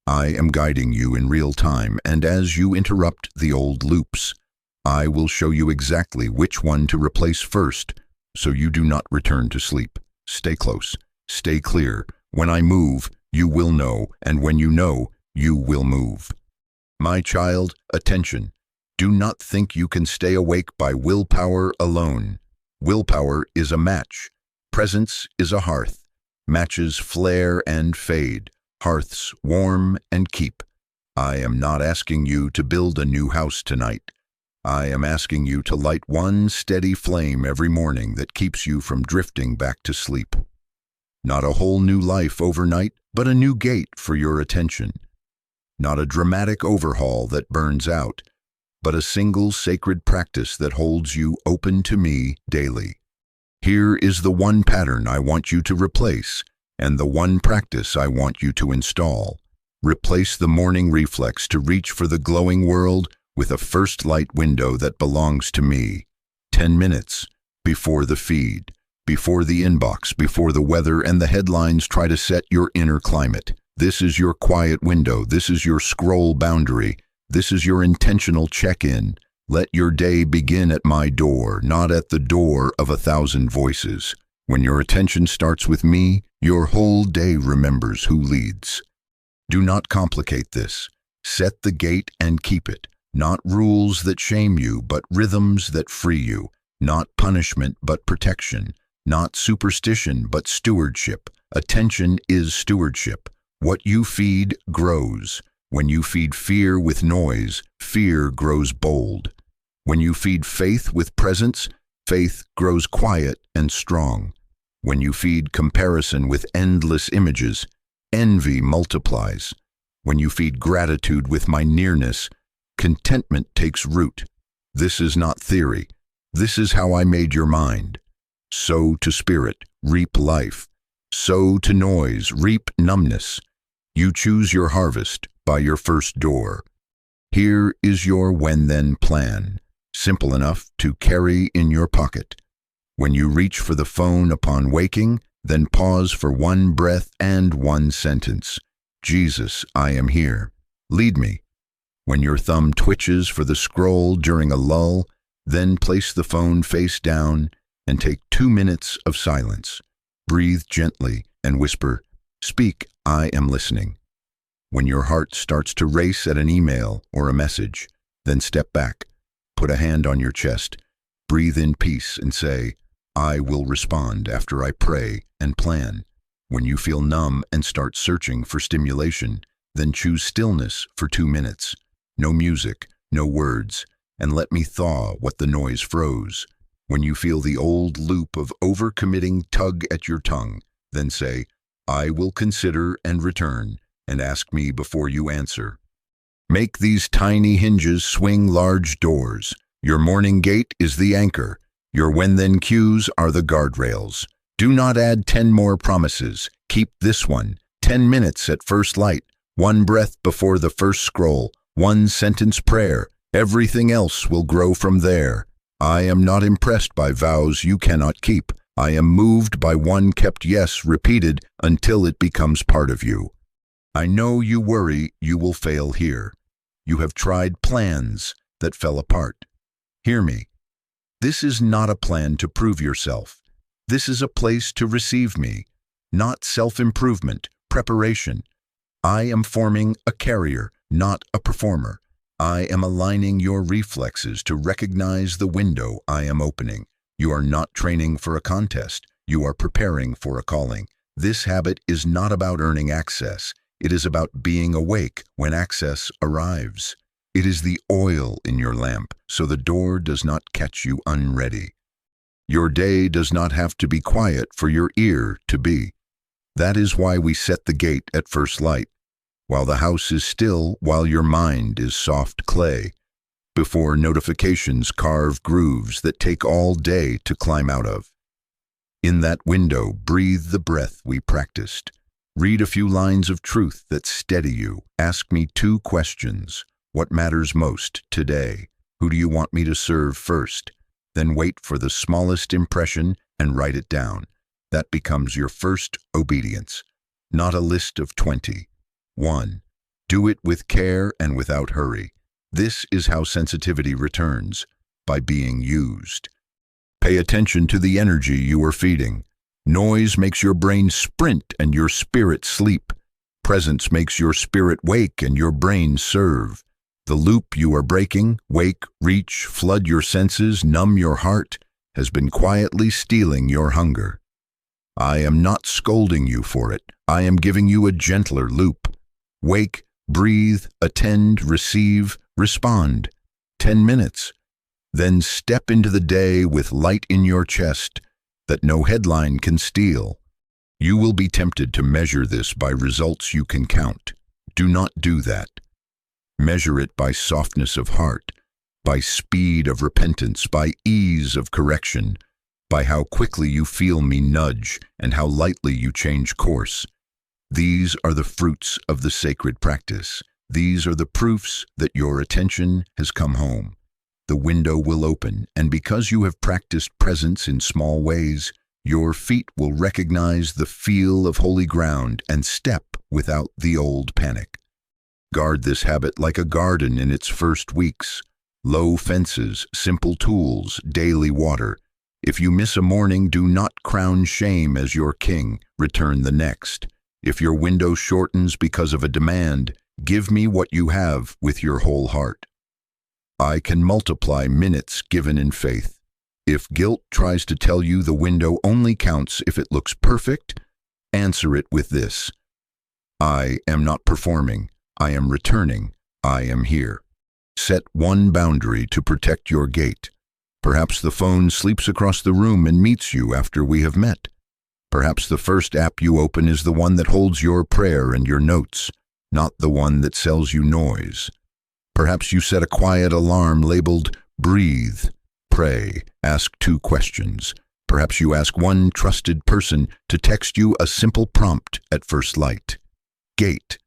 I am guiding you in real time, and as you interrupt the old loops, I will show you exactly which one to replace first, so you do not return to sleep. Stay close. Stay clear. When I move, you will know, and when you know, you will move. My child, attention. Do not think you can stay awake by willpower alone. Willpower is a match. Presence is a hearth. Matches flare and fade. Hearths warm and keep. I am not asking you to build a new house tonight. I am asking you to light one steady flame every morning that keeps you from drifting back to sleep. Not a whole new life overnight, but a new gate for your attention. Not a dramatic overhaul that burns out, but a single sacred practice that holds you open to me daily. Here is the one pattern I want you to replace, and the one practice I want you to install. Replace the morning reflex to reach for the glowing world with a first light window that belongs to me. 10 minutes before the feed, before the inbox, before the weather and the headlines try to set your inner climate. This is your quiet window. This is your scroll boundary. This is your intentional check-in. Let your day begin at my door, not at the door of 1,000 voices. When your attention starts with me, your whole day remembers who leads. Do not complicate this. Set the gate and keep it. Not rules that shame you, but rhythms that free you. Not punishment, but protection. Not superstition, but stewardship. Attention is stewardship. What you feed grows. When you feed fear with noise, fear grows bold. When you feed faith with presence, faith grows quiet and strong. When you feed comparison with endless images, envy multiplies. When you feed gratitude with my nearness, contentment takes root. This is not theory. This is how I made your mind. Sow to spirit, reap life. Sow to noise, reap numbness. You choose your harvest by your first door. Here is your when-then plan, simple enough to carry in your pocket. When you reach for the phone upon waking, then pause for one breath and one sentence. Jesus, I am here. Lead me. When your thumb twitches for the scroll during a lull, then place the phone face down and take 2 minutes of silence. Breathe gently and whisper, "Speak, I am listening." When your heart starts to race at an email or a message, then step back, put a hand on your chest, breathe in peace and say, I will respond after I pray and plan. When you feel numb and start searching for stimulation, then choose stillness for 2 minutes. No music, no words, and let me thaw what the noise froze. When you feel the old loop of overcommitting tug at your tongue, then say, I will consider and return, and ask me before you answer. Make these tiny hinges swing large doors. Your morning gate is the anchor. Your when-then cues are the guardrails. Do not add 10 more promises. Keep this one. 10 minutes at first light. 1 breath before the first scroll. 1 sentence prayer. Everything else will grow from there. I am not impressed by vows you cannot keep. I am moved by one kept yes repeated until it becomes part of you. I know you worry you will fail here. You have tried plans that fell apart. Hear me. This is not a plan to prove yourself. This is a place to receive me, not self-improvement, preparation. I am forming a carrier, not a performer. I am aligning your reflexes to recognize the window I am opening. You are not training for a contest. You are preparing for a calling. This habit is not about earning access. It is about being awake when access arrives. It is the oil in your lamp, so the door does not catch you unready. Your day does not have to be quiet for your ear to be. That is why we set the gate at first light, while the house is still, while your mind is soft clay, before notifications carve grooves that take all day to climb out of. In that window, breathe the breath we practiced. Read a few lines of truth that steady you. Ask me 2 questions. What matters most today? Who do you want me to serve first? Then wait for the smallest impression and write it down. That becomes your first obedience, not a list of 20. 1. Do it with care and without hurry. This is how sensitivity returns, by being used. Pay attention to the energy you are feeding. Noise makes your brain sprint and your spirit sleep. Presence makes your spirit wake and your brain serve. The loop you are breaking, wake, reach, flood your senses, numb your heart, has been quietly stealing your hunger. I am not scolding you for it. I am giving you a gentler loop. Wake, breathe, attend, receive, respond. 10 minutes. Then step into the day with light in your chest that no headline can steal. You will be tempted to measure this by results you can count. Do not do that. Measure it by softness of heart, by speed of repentance, by ease of correction, by how quickly you feel me nudge and how lightly you change course. These are the fruits of the sacred practice. These are the proofs that your attention has come home. The window will open, and because you have practiced presence in small ways, your feet will recognize the feel of holy ground and step without the old panic. Guard this habit like a garden in its first weeks. Low fences, simple tools, daily water. If you miss a morning, do not crown shame as your king. Return the next. If your window shortens because of a demand, give me what you have with your whole heart. I can multiply minutes given in faith. If guilt tries to tell you the window only counts if it looks perfect, answer it with this. I am not performing. I am returning. I am here. Set one boundary to protect your gate. Perhaps the phone sleeps across the room and meets you after we have met. Perhaps the first app you open is the one that holds your prayer and your notes, not the one that sells you noise. Perhaps you set a quiet alarm labeled breathe, pray, ask 2 questions. Perhaps you ask one trusted person to text you a simple prompt at first light. Gate.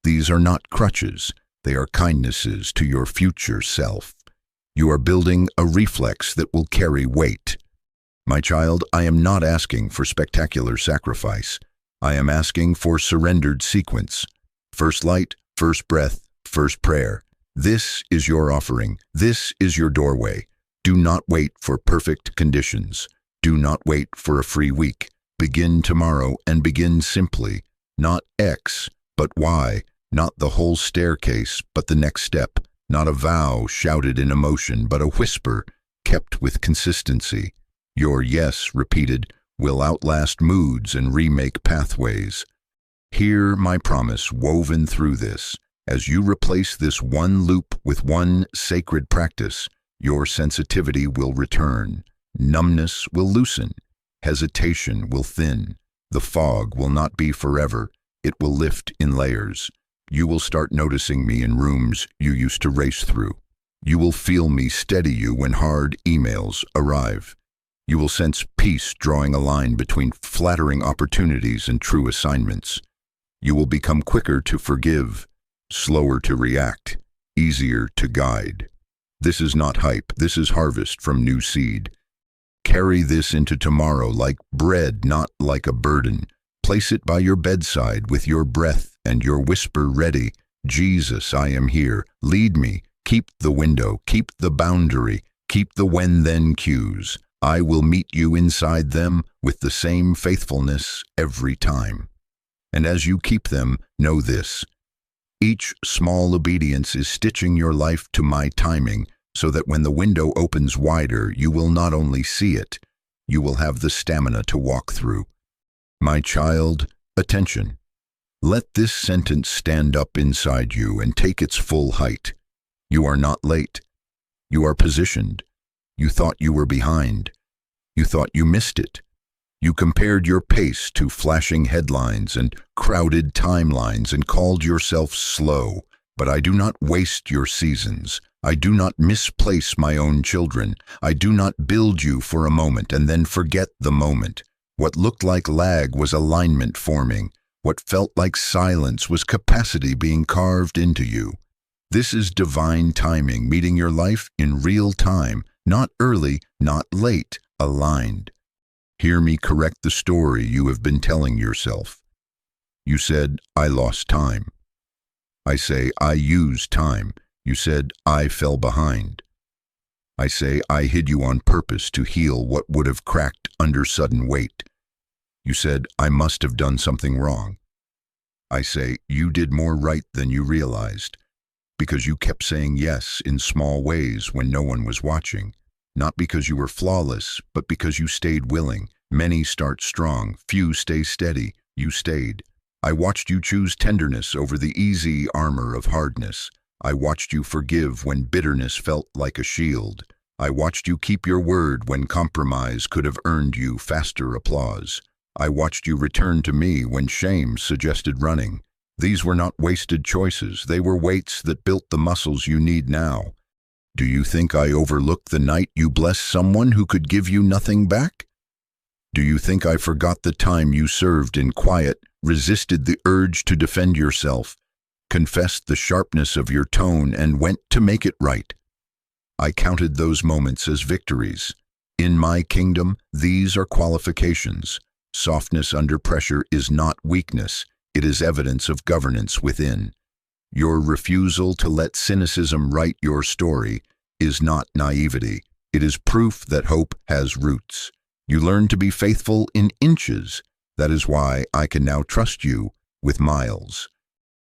These are not crutches. They are kindnesses to your future self. You are building a reflex that will carry weight. My child, I am not asking for spectacular sacrifice. I am asking for surrendered sequence. First light, first breath, first prayer. This is your offering. This is your doorway. Do not wait for perfect conditions. Do not wait for a free week. Begin tomorrow and begin simply. Not X, but Y. Not the whole staircase, but the next step. Not a vow shouted in emotion, but a whisper kept with consistency. Your yes, repeated, will outlast moods and remake pathways. Hear my promise woven through this. As you replace this one loop with one sacred practice, your sensitivity will return. Numbness will loosen. Hesitation will thin. The fog will not be forever. It will lift in layers. You will start noticing me in rooms you used to race through. You will feel me steady you when hard emails arrive. You will sense peace drawing a line between flattering opportunities and true assignments. You will become quicker to forgive, slower to react, easier to guide. This is not hype, this is harvest from new seed. Carry this into tomorrow like bread, not like a burden. Place it by your bedside with your breath and your whisper ready. Jesus, I am here. Lead me. Keep the window. Keep the boundary. Keep the when-then cues. I will meet you inside them with the same faithfulness every time. And as you keep them, know this. Each small obedience is stitching your life to my timing so that when the window opens wider, you will not only see it, you will have the stamina to walk through. My child, attention. Let this sentence stand up inside you and take its full height. You are not late. You are positioned. You thought you were behind. You thought you missed it. You compared your pace to flashing headlines and crowded timelines and called yourself slow. But I do not waste your seasons. I do not misplace my own children. I do not build you for a moment and then forget the moment. What looked like lag was alignment forming. What felt like silence was capacity being carved into you. This is divine timing, meeting your life in real time, not early, not late, aligned. Hear me correct the story you have been telling yourself. You said, I lost time. I say, I used time. You said, I fell behind. I say, I hid you on purpose to heal what would have cracked under sudden weight. You said, I must have done something wrong. I say, you did more right than you realized, because you kept saying yes in small ways when no one was watching. Not because you were flawless, but because you stayed willing. Many start strong, few stay steady. You stayed. I watched you choose tenderness over the easy armor of hardness. I watched you forgive when bitterness felt like a shield. I watched you keep your word when compromise could have earned you faster applause. I watched you return to me when shame suggested running. These were not wasted choices. They were weights that built the muscles you need now. Do you think I overlooked the night you blessed someone who could give you nothing back? Do you think I forgot the time you served in quiet, resisted the urge to defend yourself, confessed the sharpness of your tone, and went to make it right? I counted those moments as victories. In my kingdom, these are qualifications. Softness under pressure is not weakness. It is evidence of governance within. Your refusal to let cynicism write your story is not naivety. It is proof that hope has roots. You learn to be faithful in inches. That is why I can now trust you with miles.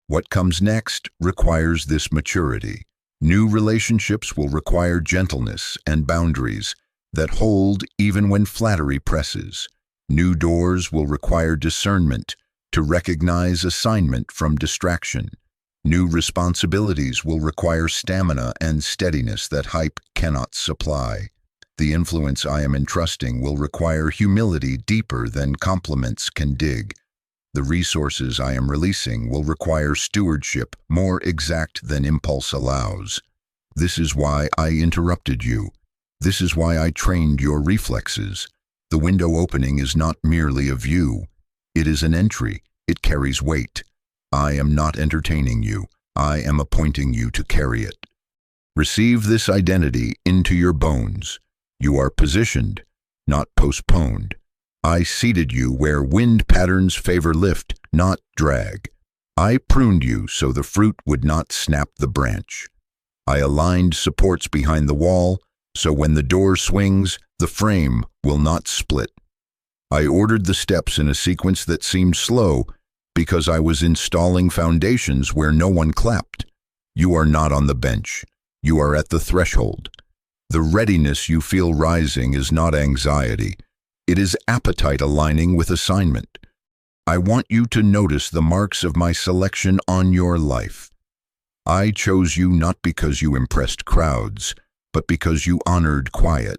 What comes next requires this maturity. New relationships will require gentleness and boundaries that hold even when flattery presses. New doors will require discernment to recognize assignment from distraction. New responsibilities will require stamina and steadiness that hype cannot supply. The influence I am entrusting will require humility deeper than compliments can dig. The resources I am releasing will require stewardship more exact than impulse allows. This is why I interrupted you. This is why I trained your reflexes. The window opening is not merely a view. It is an entry. It carries weight. I am not entertaining you. I am appointing you to carry it. Receive this identity into your bones. You are positioned, not postponed. I seated you where wind patterns favor lift, not drag. I pruned you so the fruit would not snap the branch. I aligned supports behind the wall, so when the door swings, the frame will not split. I ordered the steps in a sequence that seemed slow because I was installing foundations where no one clapped. You are not on the bench. You are at the threshold. The readiness you feel rising is not anxiety. It is appetite aligning with assignment. I want you to notice the marks of my selection on your life. I chose you not because you impressed crowds, but because you honored quiet.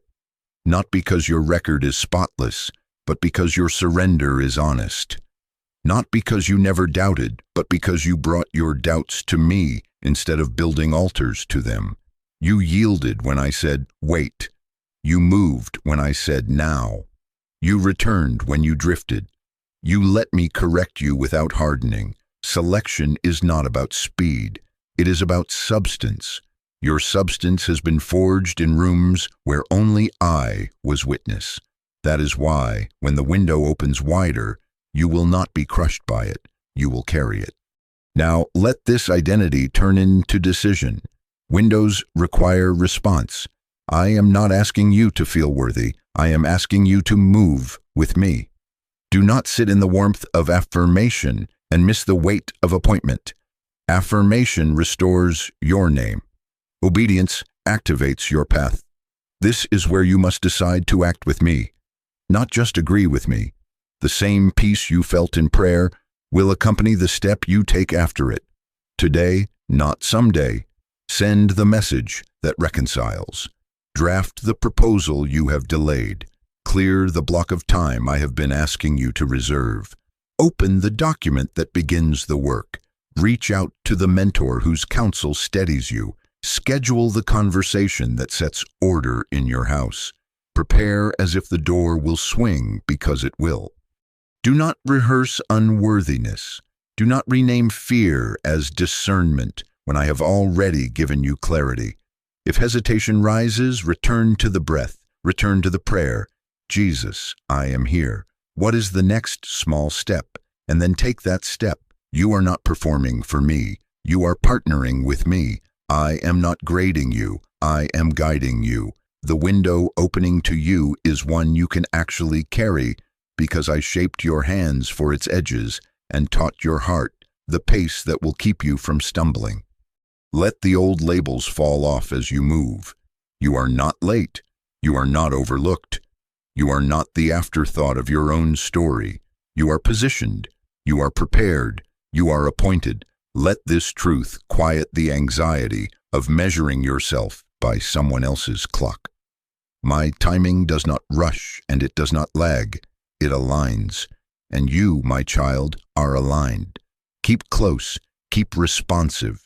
Not because your record is spotless, but because your surrender is honest. Not because you never doubted, but because you brought your doubts to me instead of building altars to them. You yielded when I said, wait. You moved when I said, now. You returned when you drifted. You let me correct you without hardening. Selection is not about speed. It is about substance. Your substance has been forged in rooms where only I was witness. That is why, when the window opens wider, you will not be crushed by it. You will carry it. Now, let this identity turn into decision. Windows require response. I am not asking you to feel worthy. I am asking you to move with me. Do not sit in the warmth of affirmation and miss the weight of appointment. Affirmation restores your name. Obedience activates your path. This is where you must decide to act with me, not just agree with me. The same peace you felt in prayer will accompany the step you take after it. Today, not someday. Send the message that reconciles. Draft the proposal you have delayed. Clear the block of time I have been asking you to reserve. Open the document that begins the work. Reach out to the mentor whose counsel steadies you. Schedule the conversation that sets order in your house. Prepare as if the door will swing because it will. Do not rehearse unworthiness. Do not rename fear as discernment when I have already given you clarity. If hesitation rises, return to the breath, return to the prayer. Jesus, I am here. What is the next small step? And then take that step. You are not performing for me. You are partnering with me. I am not grading you. I am guiding you. The window opening to you is one you can actually carry because I shaped your hands for its edges and taught your heart the pace that will keep you from stumbling. Let the old labels fall off as you move. You are not late. You are not overlooked. You are not the afterthought of your own story. You are positioned. You are prepared. You are appointed. Let this truth quiet the anxiety of measuring yourself by someone else's clock. My timing does not rush and it does not lag. It aligns. And you, my child, are aligned. Keep close. Keep responsive.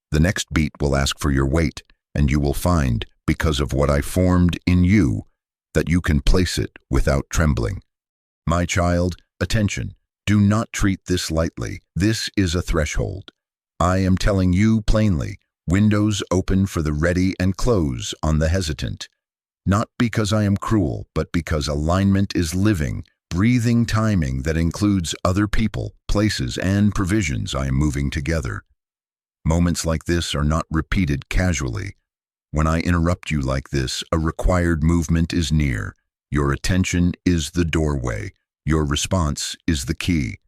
The next beat will ask for your weight, and you will find, because of what I formed in you, that you can place it without trembling. My child, attention. Do not treat this lightly. This is a threshold. I am telling you plainly, windows open for the ready and close on the hesitant. Not because I am cruel, but because alignment is living, breathing timing that includes other people, places, and provisions I am moving together. Moments like this are not repeated casually. When I interrupt you like this, a required movement is near. Your attention is the doorway. Your response is the key.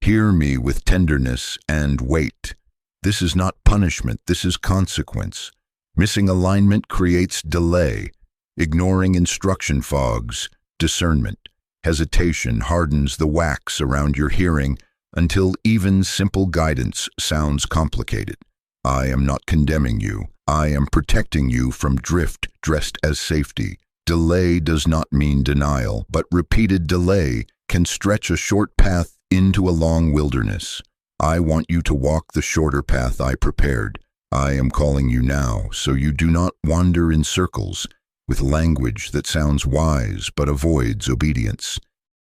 Hear me with tenderness and wait. This is not punishment, this is consequence. Missing alignment creates delay. Ignoring instruction fogs discernment. Hesitation hardens the wax around your hearing until even simple guidance sounds complicated. I am not condemning you. I am protecting you from drift dressed as safety. Delay does not mean denial, but repeated delay can stretch a short path into a long wilderness. I want you to walk the shorter path I prepared. I am calling you now, so you do not wander in circles with language that sounds wise but avoids obedience.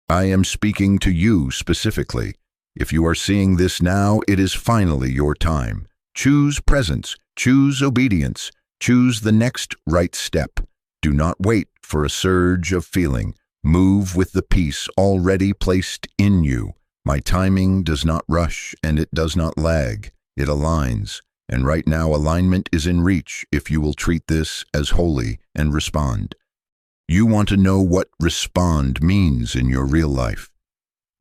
I am speaking to you specifically. If you are seeing this now, it is finally your time. Choose presence, choose obedience, choose the next right step. Do not wait for a surge of feeling. Move with the peace already placed in you. My timing does not rush and it does not lag. It aligns. And right now alignment is in reach if you will treat this as holy and respond. You want to know what respond means in your real life.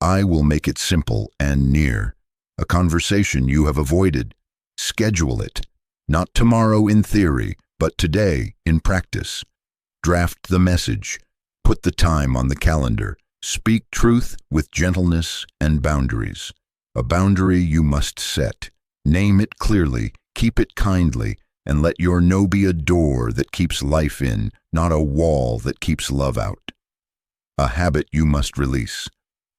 I will make it simple and near. A conversation you have avoided. Schedule it. Not tomorrow in theory, But today, in practice, draft the message, put the time on the calendar, speak truth with gentleness and boundaries. A boundary you must set. Name it clearly, keep it kindly, and let your no be a door that keeps life in, not a wall that keeps love out. A habit you must release.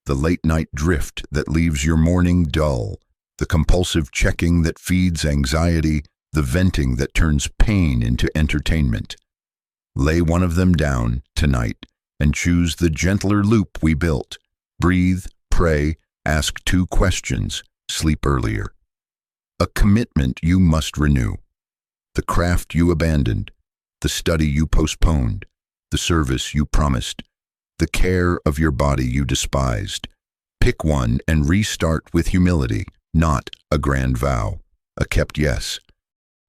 The late-night drift that leaves your morning dull, the compulsive checking that feeds anxiety, the venting that turns pain into entertainment. Lay one of them down tonight and choose the gentler loop we built. Breathe, pray, ask 2 questions, sleep earlier. A commitment you must renew. The craft you abandoned, the study you postponed, the service you promised, the care of your body you despised. Pick one and restart with humility, not a grand vow, a kept yes.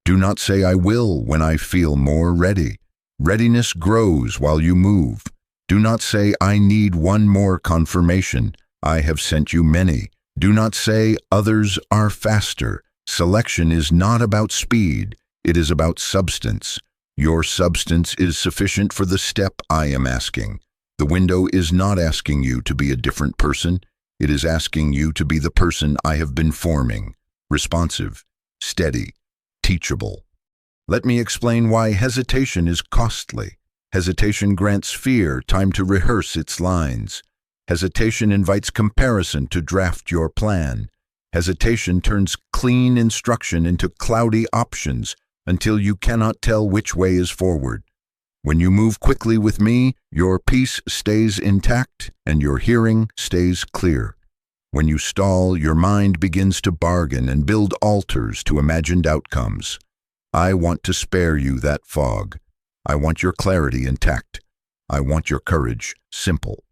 Do not say I will when I feel more ready. Readiness grows while you move. Do not say I need one more confirmation. I have sent you many. Do not say others are faster. Selection is not about speed. It is about substance. Your substance is sufficient for the step I am asking. The window is not asking you to be a different person. It is asking you to be the person I have been forming. Responsive, steady, teachable. Let me explain why hesitation is costly. Hesitation grants fear time to rehearse its lines. Hesitation invites comparison to draft your plan. Hesitation turns clean instruction into cloudy options until you cannot tell which way is forward. When you move quickly with me, your peace stays intact and your hearing stays clear. When you stall, your mind begins to bargain and build altars to imagined outcomes. I want to spare you that fog. I want your clarity intact. I want your courage simple.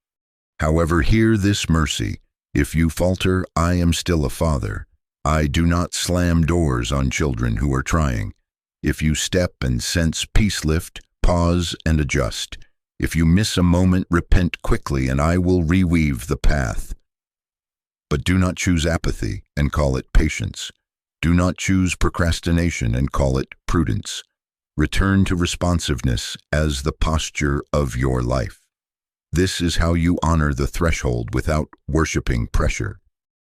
However, hear this mercy. If you falter, I am still a father. I do not slam doors on children who are trying. If you step and sense peace lift, pause and adjust. If you miss a moment, repent quickly and I will reweave the path. But do not choose apathy and call it patience. Do not choose procrastination and call it prudence. Return to responsiveness as the posture of your life. This is how you honor the threshold without worshiping pressure.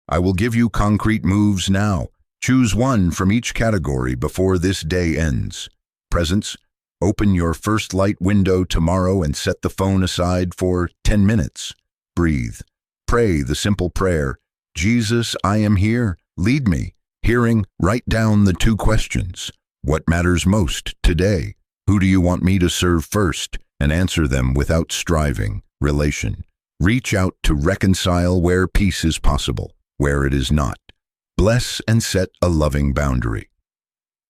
I will give you concrete moves now. Choose one from each category before this day ends. Presence. Open your first light window tomorrow and set the phone aside for 10 minutes. Breathe. Pray the simple prayer, Jesus, I am here, lead me. Hearing, write down the 2 questions. What matters most today? Who do you want me to serve first? And answer them without striving. Relation. Reach out to reconcile where peace is possible, where it is not. Bless and set a loving boundary.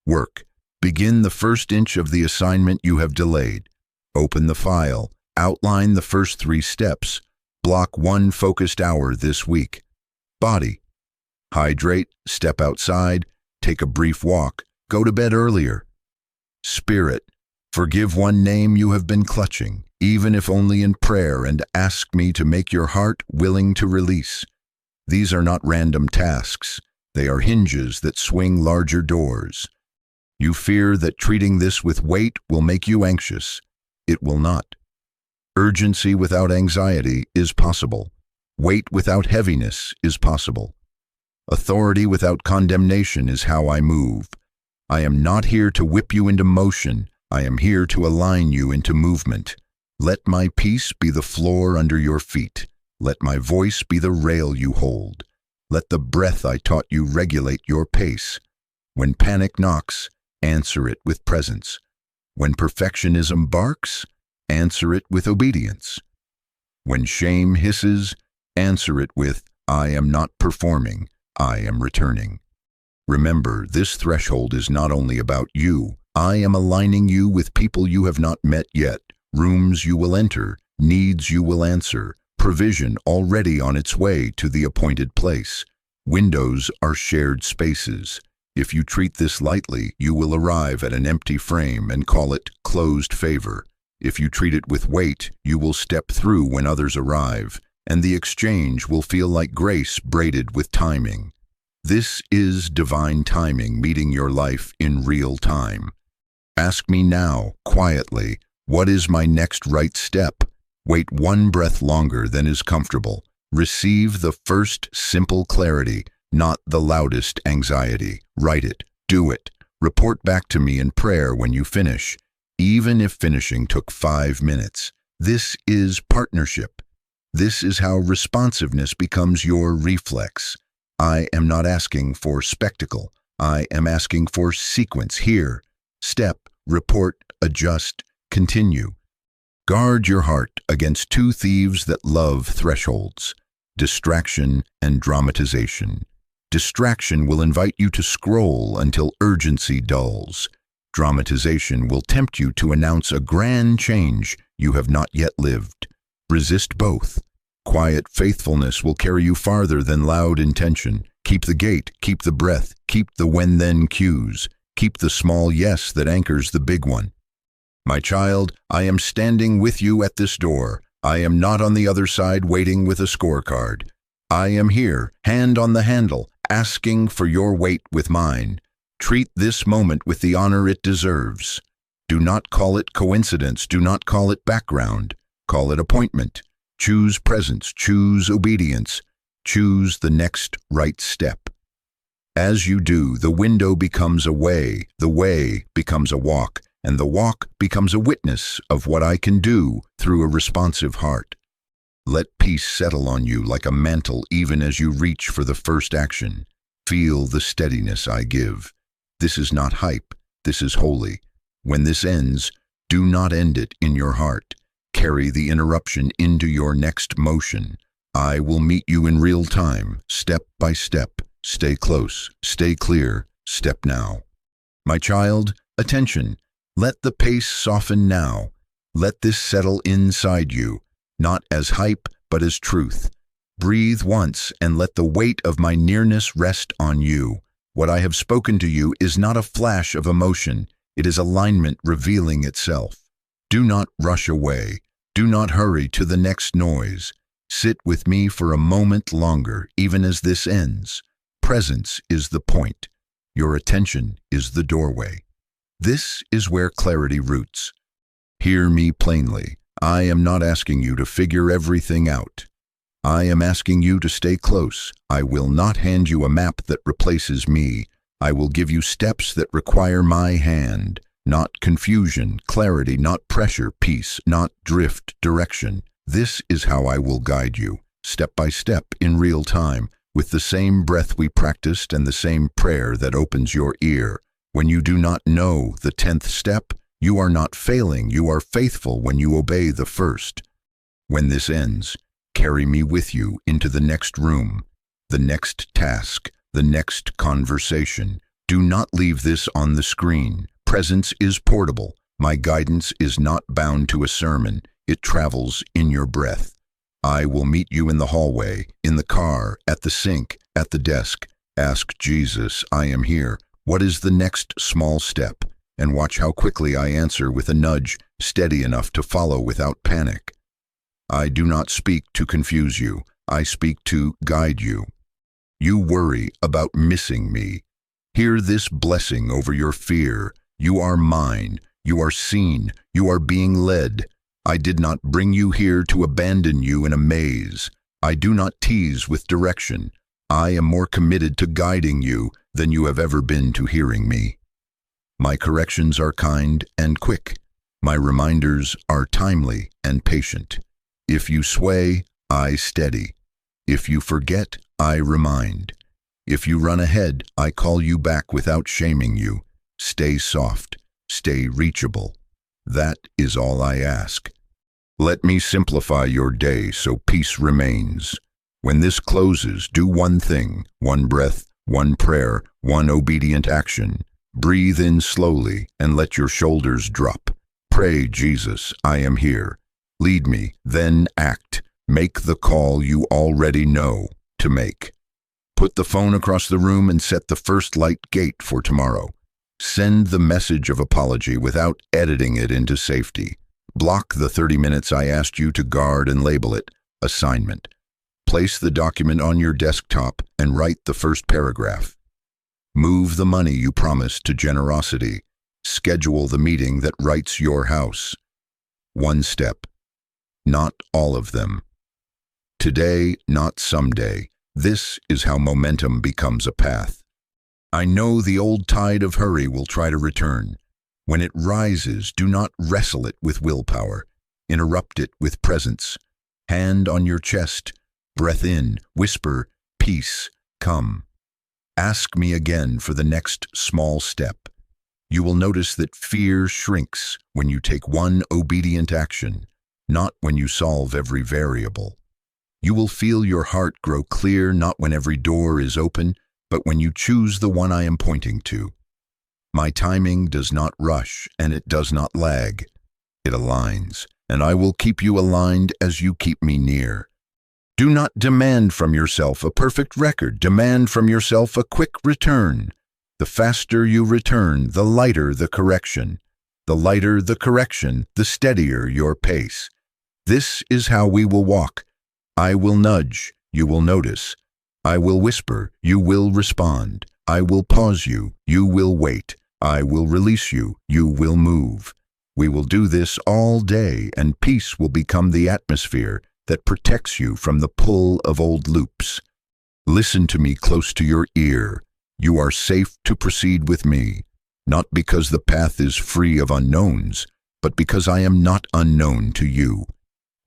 Work. Begin the first inch of the assignment you have delayed. Open the file. Outline the first 3 steps. Block 1 focused hour this week. Body. Hydrate, step outside, take a brief walk, go to bed earlier. Spirit. Forgive one name you have been clutching, even if only in prayer, and ask me to make your heart willing to release. These are not random tasks. They are hinges that swing larger doors. You fear that treating this with weight will make you anxious. It will not. Urgency without anxiety is possible. Weight without heaviness is possible. Authority without condemnation is how I move. I am not here to whip you into motion. I am here to align you into movement. Let my peace be the floor under your feet. Let my voice be the rail you hold. Let the breath I taught you regulate your pace. When panic knocks, answer it with presence. When perfectionism barks, answer it with obedience. When shame hisses, answer it with, I am not performing, I am returning. Remember, this threshold is not only about you. I am aligning you with people you have not met yet, rooms you will enter, needs you will answer, provision already on its way to the appointed place. Windows are shared spaces. If you treat this lightly, you will arrive at an empty frame and call it closed favor. If you treat it with weight, you will step through when others arrive, and the exchange will feel like grace braided with timing. This is divine timing meeting your life in real time. Ask me now, quietly, what is my next right step? Wait one breath longer than is comfortable. Receive the first simple clarity, not the loudest anxiety. Write it, do it. Report back to me in prayer when you finish, even if finishing took 5 minutes. This is partnership. This is how responsiveness becomes your reflex. I am not asking for spectacle. I am asking for sequence. Here, step, report, adjust, continue. Guard your heart against two thieves that love thresholds: distraction and dramatization. Distraction will invite you to scroll until urgency dulls. Dramatization will tempt you to announce a grand change you have not yet lived. Resist both. Quiet faithfulness will carry you farther than loud intention. Keep the gate, keep the breath, keep the when-then cues. Keep the small yes that anchors the big one. My child, I am standing with you at this door. I am not on the other side waiting with a scorecard. I am here, hand on the handle, asking for your weight with mine. Treat this moment with the honor it deserves. Do not call it coincidence. Do not call it background. Call it appointment. Choose presence. Choose obedience. Choose the next right step. As you do, the window becomes a way becomes a walk, and the walk becomes a witness of what I can do through a responsive heart. Let peace settle on you like a mantle even as you reach for the first action. Feel the steadiness I give. This is not hype, this is holy. When this ends, do not end it in your heart. Carry the interruption into your next motion. I will meet you in real time, step by step. Stay close, stay clear, step now. My child, attention. Let the pace soften now. Let this settle inside you, not as hype, but as truth. Breathe once and let the weight of my nearness rest on you. What I have spoken to you is not a flash of emotion. It is alignment revealing itself. Do not rush away. Do not hurry to the next noise. Sit with me for a moment longer, even as this ends. Presence is the point. Your attention is the doorway. This is where clarity roots. Hear me plainly. I am not asking you to figure everything out. I am asking you to stay close. I will not hand you a map that replaces me. I will give you steps that require my hand. Not confusion, clarity, not pressure, peace, not drift, direction. This is how I will guide you, step by step, in real time, with the same breath we practiced and the same prayer that opens your ear. When you do not know the 10th step, you are not failing. You are faithful when you obey the first. When this ends, carry me with you into the next room, the next task, the next conversation. Do not leave this on the screen. Presence is portable. My guidance is not bound to a sermon. It travels in your breath. I will meet you in the hallway, in the car, at the sink, at the desk. Ask Jesus, I am here. What is the next small step? And watch how quickly I answer with a nudge, steady enough to follow without panic. I do not speak to confuse you. I speak to guide you. You worry about missing me. Hear this blessing over your fear. You are mine. You are seen. You are being led. I did not bring you here to abandon you in a maze. I do not tease with direction. I am more committed to guiding you than you have ever been to hearing me. My corrections are kind and quick. My reminders are timely and patient. If you sway, I steady. If you forget, I remind. If you run ahead, I call you back without shaming you. Stay soft. Stay reachable. That is all I ask. Let me simplify your day so peace remains. When this closes, do one thing, one breath, one prayer, one obedient action. Breathe in slowly and let your shoulders drop. Pray, Jesus, I am here. Lead me, then act. Make the call you already know to make. Put the phone across the room and set the first light gate for tomorrow. Send the message of apology without editing it into safety. Block the 30 minutes I asked you to guard and label it assignment. Place the document on your desktop and write the first paragraph. Move the money you promised to generosity. Schedule the meeting that writes your house. One step, not all of them. Today, not someday. This is how momentum becomes a path. I know the old tide of hurry will try to return. When it rises, do not wrestle it with willpower. Interrupt it with presence. Hand on your chest, breath in, whisper, peace, come. Ask me again for the next small step. You will notice that fear shrinks when you take one obedient action, not when you solve every variable. You will feel your heart grow clear not when every door is open, but when you choose the one I am pointing to. My timing does not rush and it does not lag. It aligns, and I will keep you aligned as you keep me near. Do not demand from yourself a perfect record. Demand from yourself a quick return. The faster you return, the lighter the correction. The lighter the correction, the steadier your pace. This is how we will walk. I will nudge, you will notice. I will whisper, you will respond. I will pause you, you will wait. I will release you, you will move. We will do this all day, and peace will become the atmosphere that protects you from the pull of old loops. Listen to me close to your ear. You are safe to proceed with me, not because the path is free of unknowns, but because I am not unknown to you.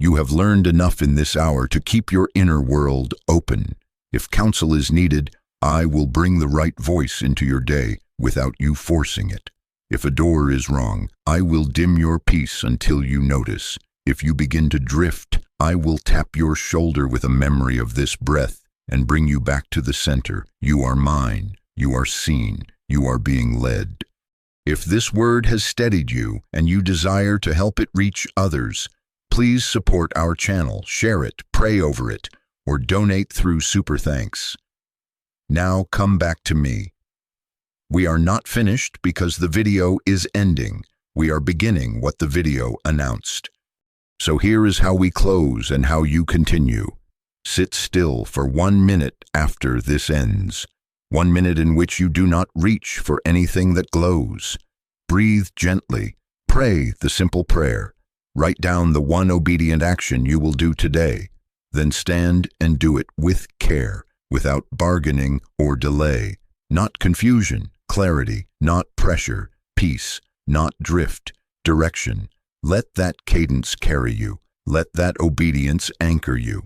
You have learned enough in this hour to keep your inner world open. If counsel is needed, I will bring the right voice into your day without you forcing it. If a door is wrong, I will dim your peace until you notice. If you begin to drift, I will tap your shoulder with a memory of this breath and bring you back to the center. You are mine. You are seen. You are being led. If this word has steadied you and you desire to help it reach others, please support our channel, share it, pray over it, or donate through Super Thanks. Now come back to me. We are not finished because the video is ending. We are beginning what the video announced. So here is how we close and how you continue. Sit still for 1 minute after this ends. 1 minute in which you do not reach for anything that glows. Breathe gently. Pray the simple prayer. Write down the one obedient action you will do today. Then stand and do it with care, without bargaining or delay. Not confusion, clarity, not pressure, peace, not drift, direction. Let that cadence carry you. Let that obedience anchor you.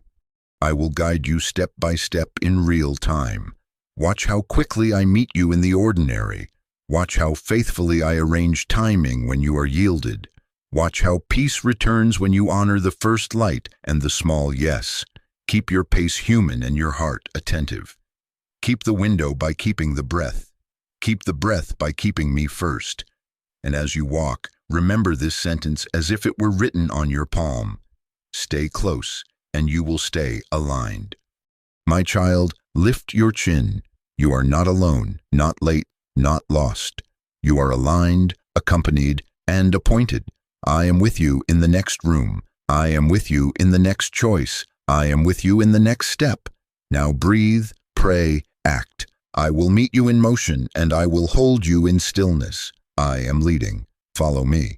I will guide you step by step in real time. Watch how quickly I meet you in the ordinary. Watch how faithfully I arrange timing when you are yielded. Watch how peace returns when you honor the first light and the small yes. Keep your pace human and your heart attentive. Keep the window by keeping the breath. Keep the breath by keeping me first. And as you walk, remember this sentence as if it were written on your palm. Stay close, and you will stay aligned. My child, lift your chin. You are not alone, not late, not lost. You are aligned, accompanied, and appointed. I am with you in the next room. I am with you in the next choice. I am with you in the next step. Now breathe, pray, act. I will meet you in motion, and I will hold you in stillness. I am leading. Follow me.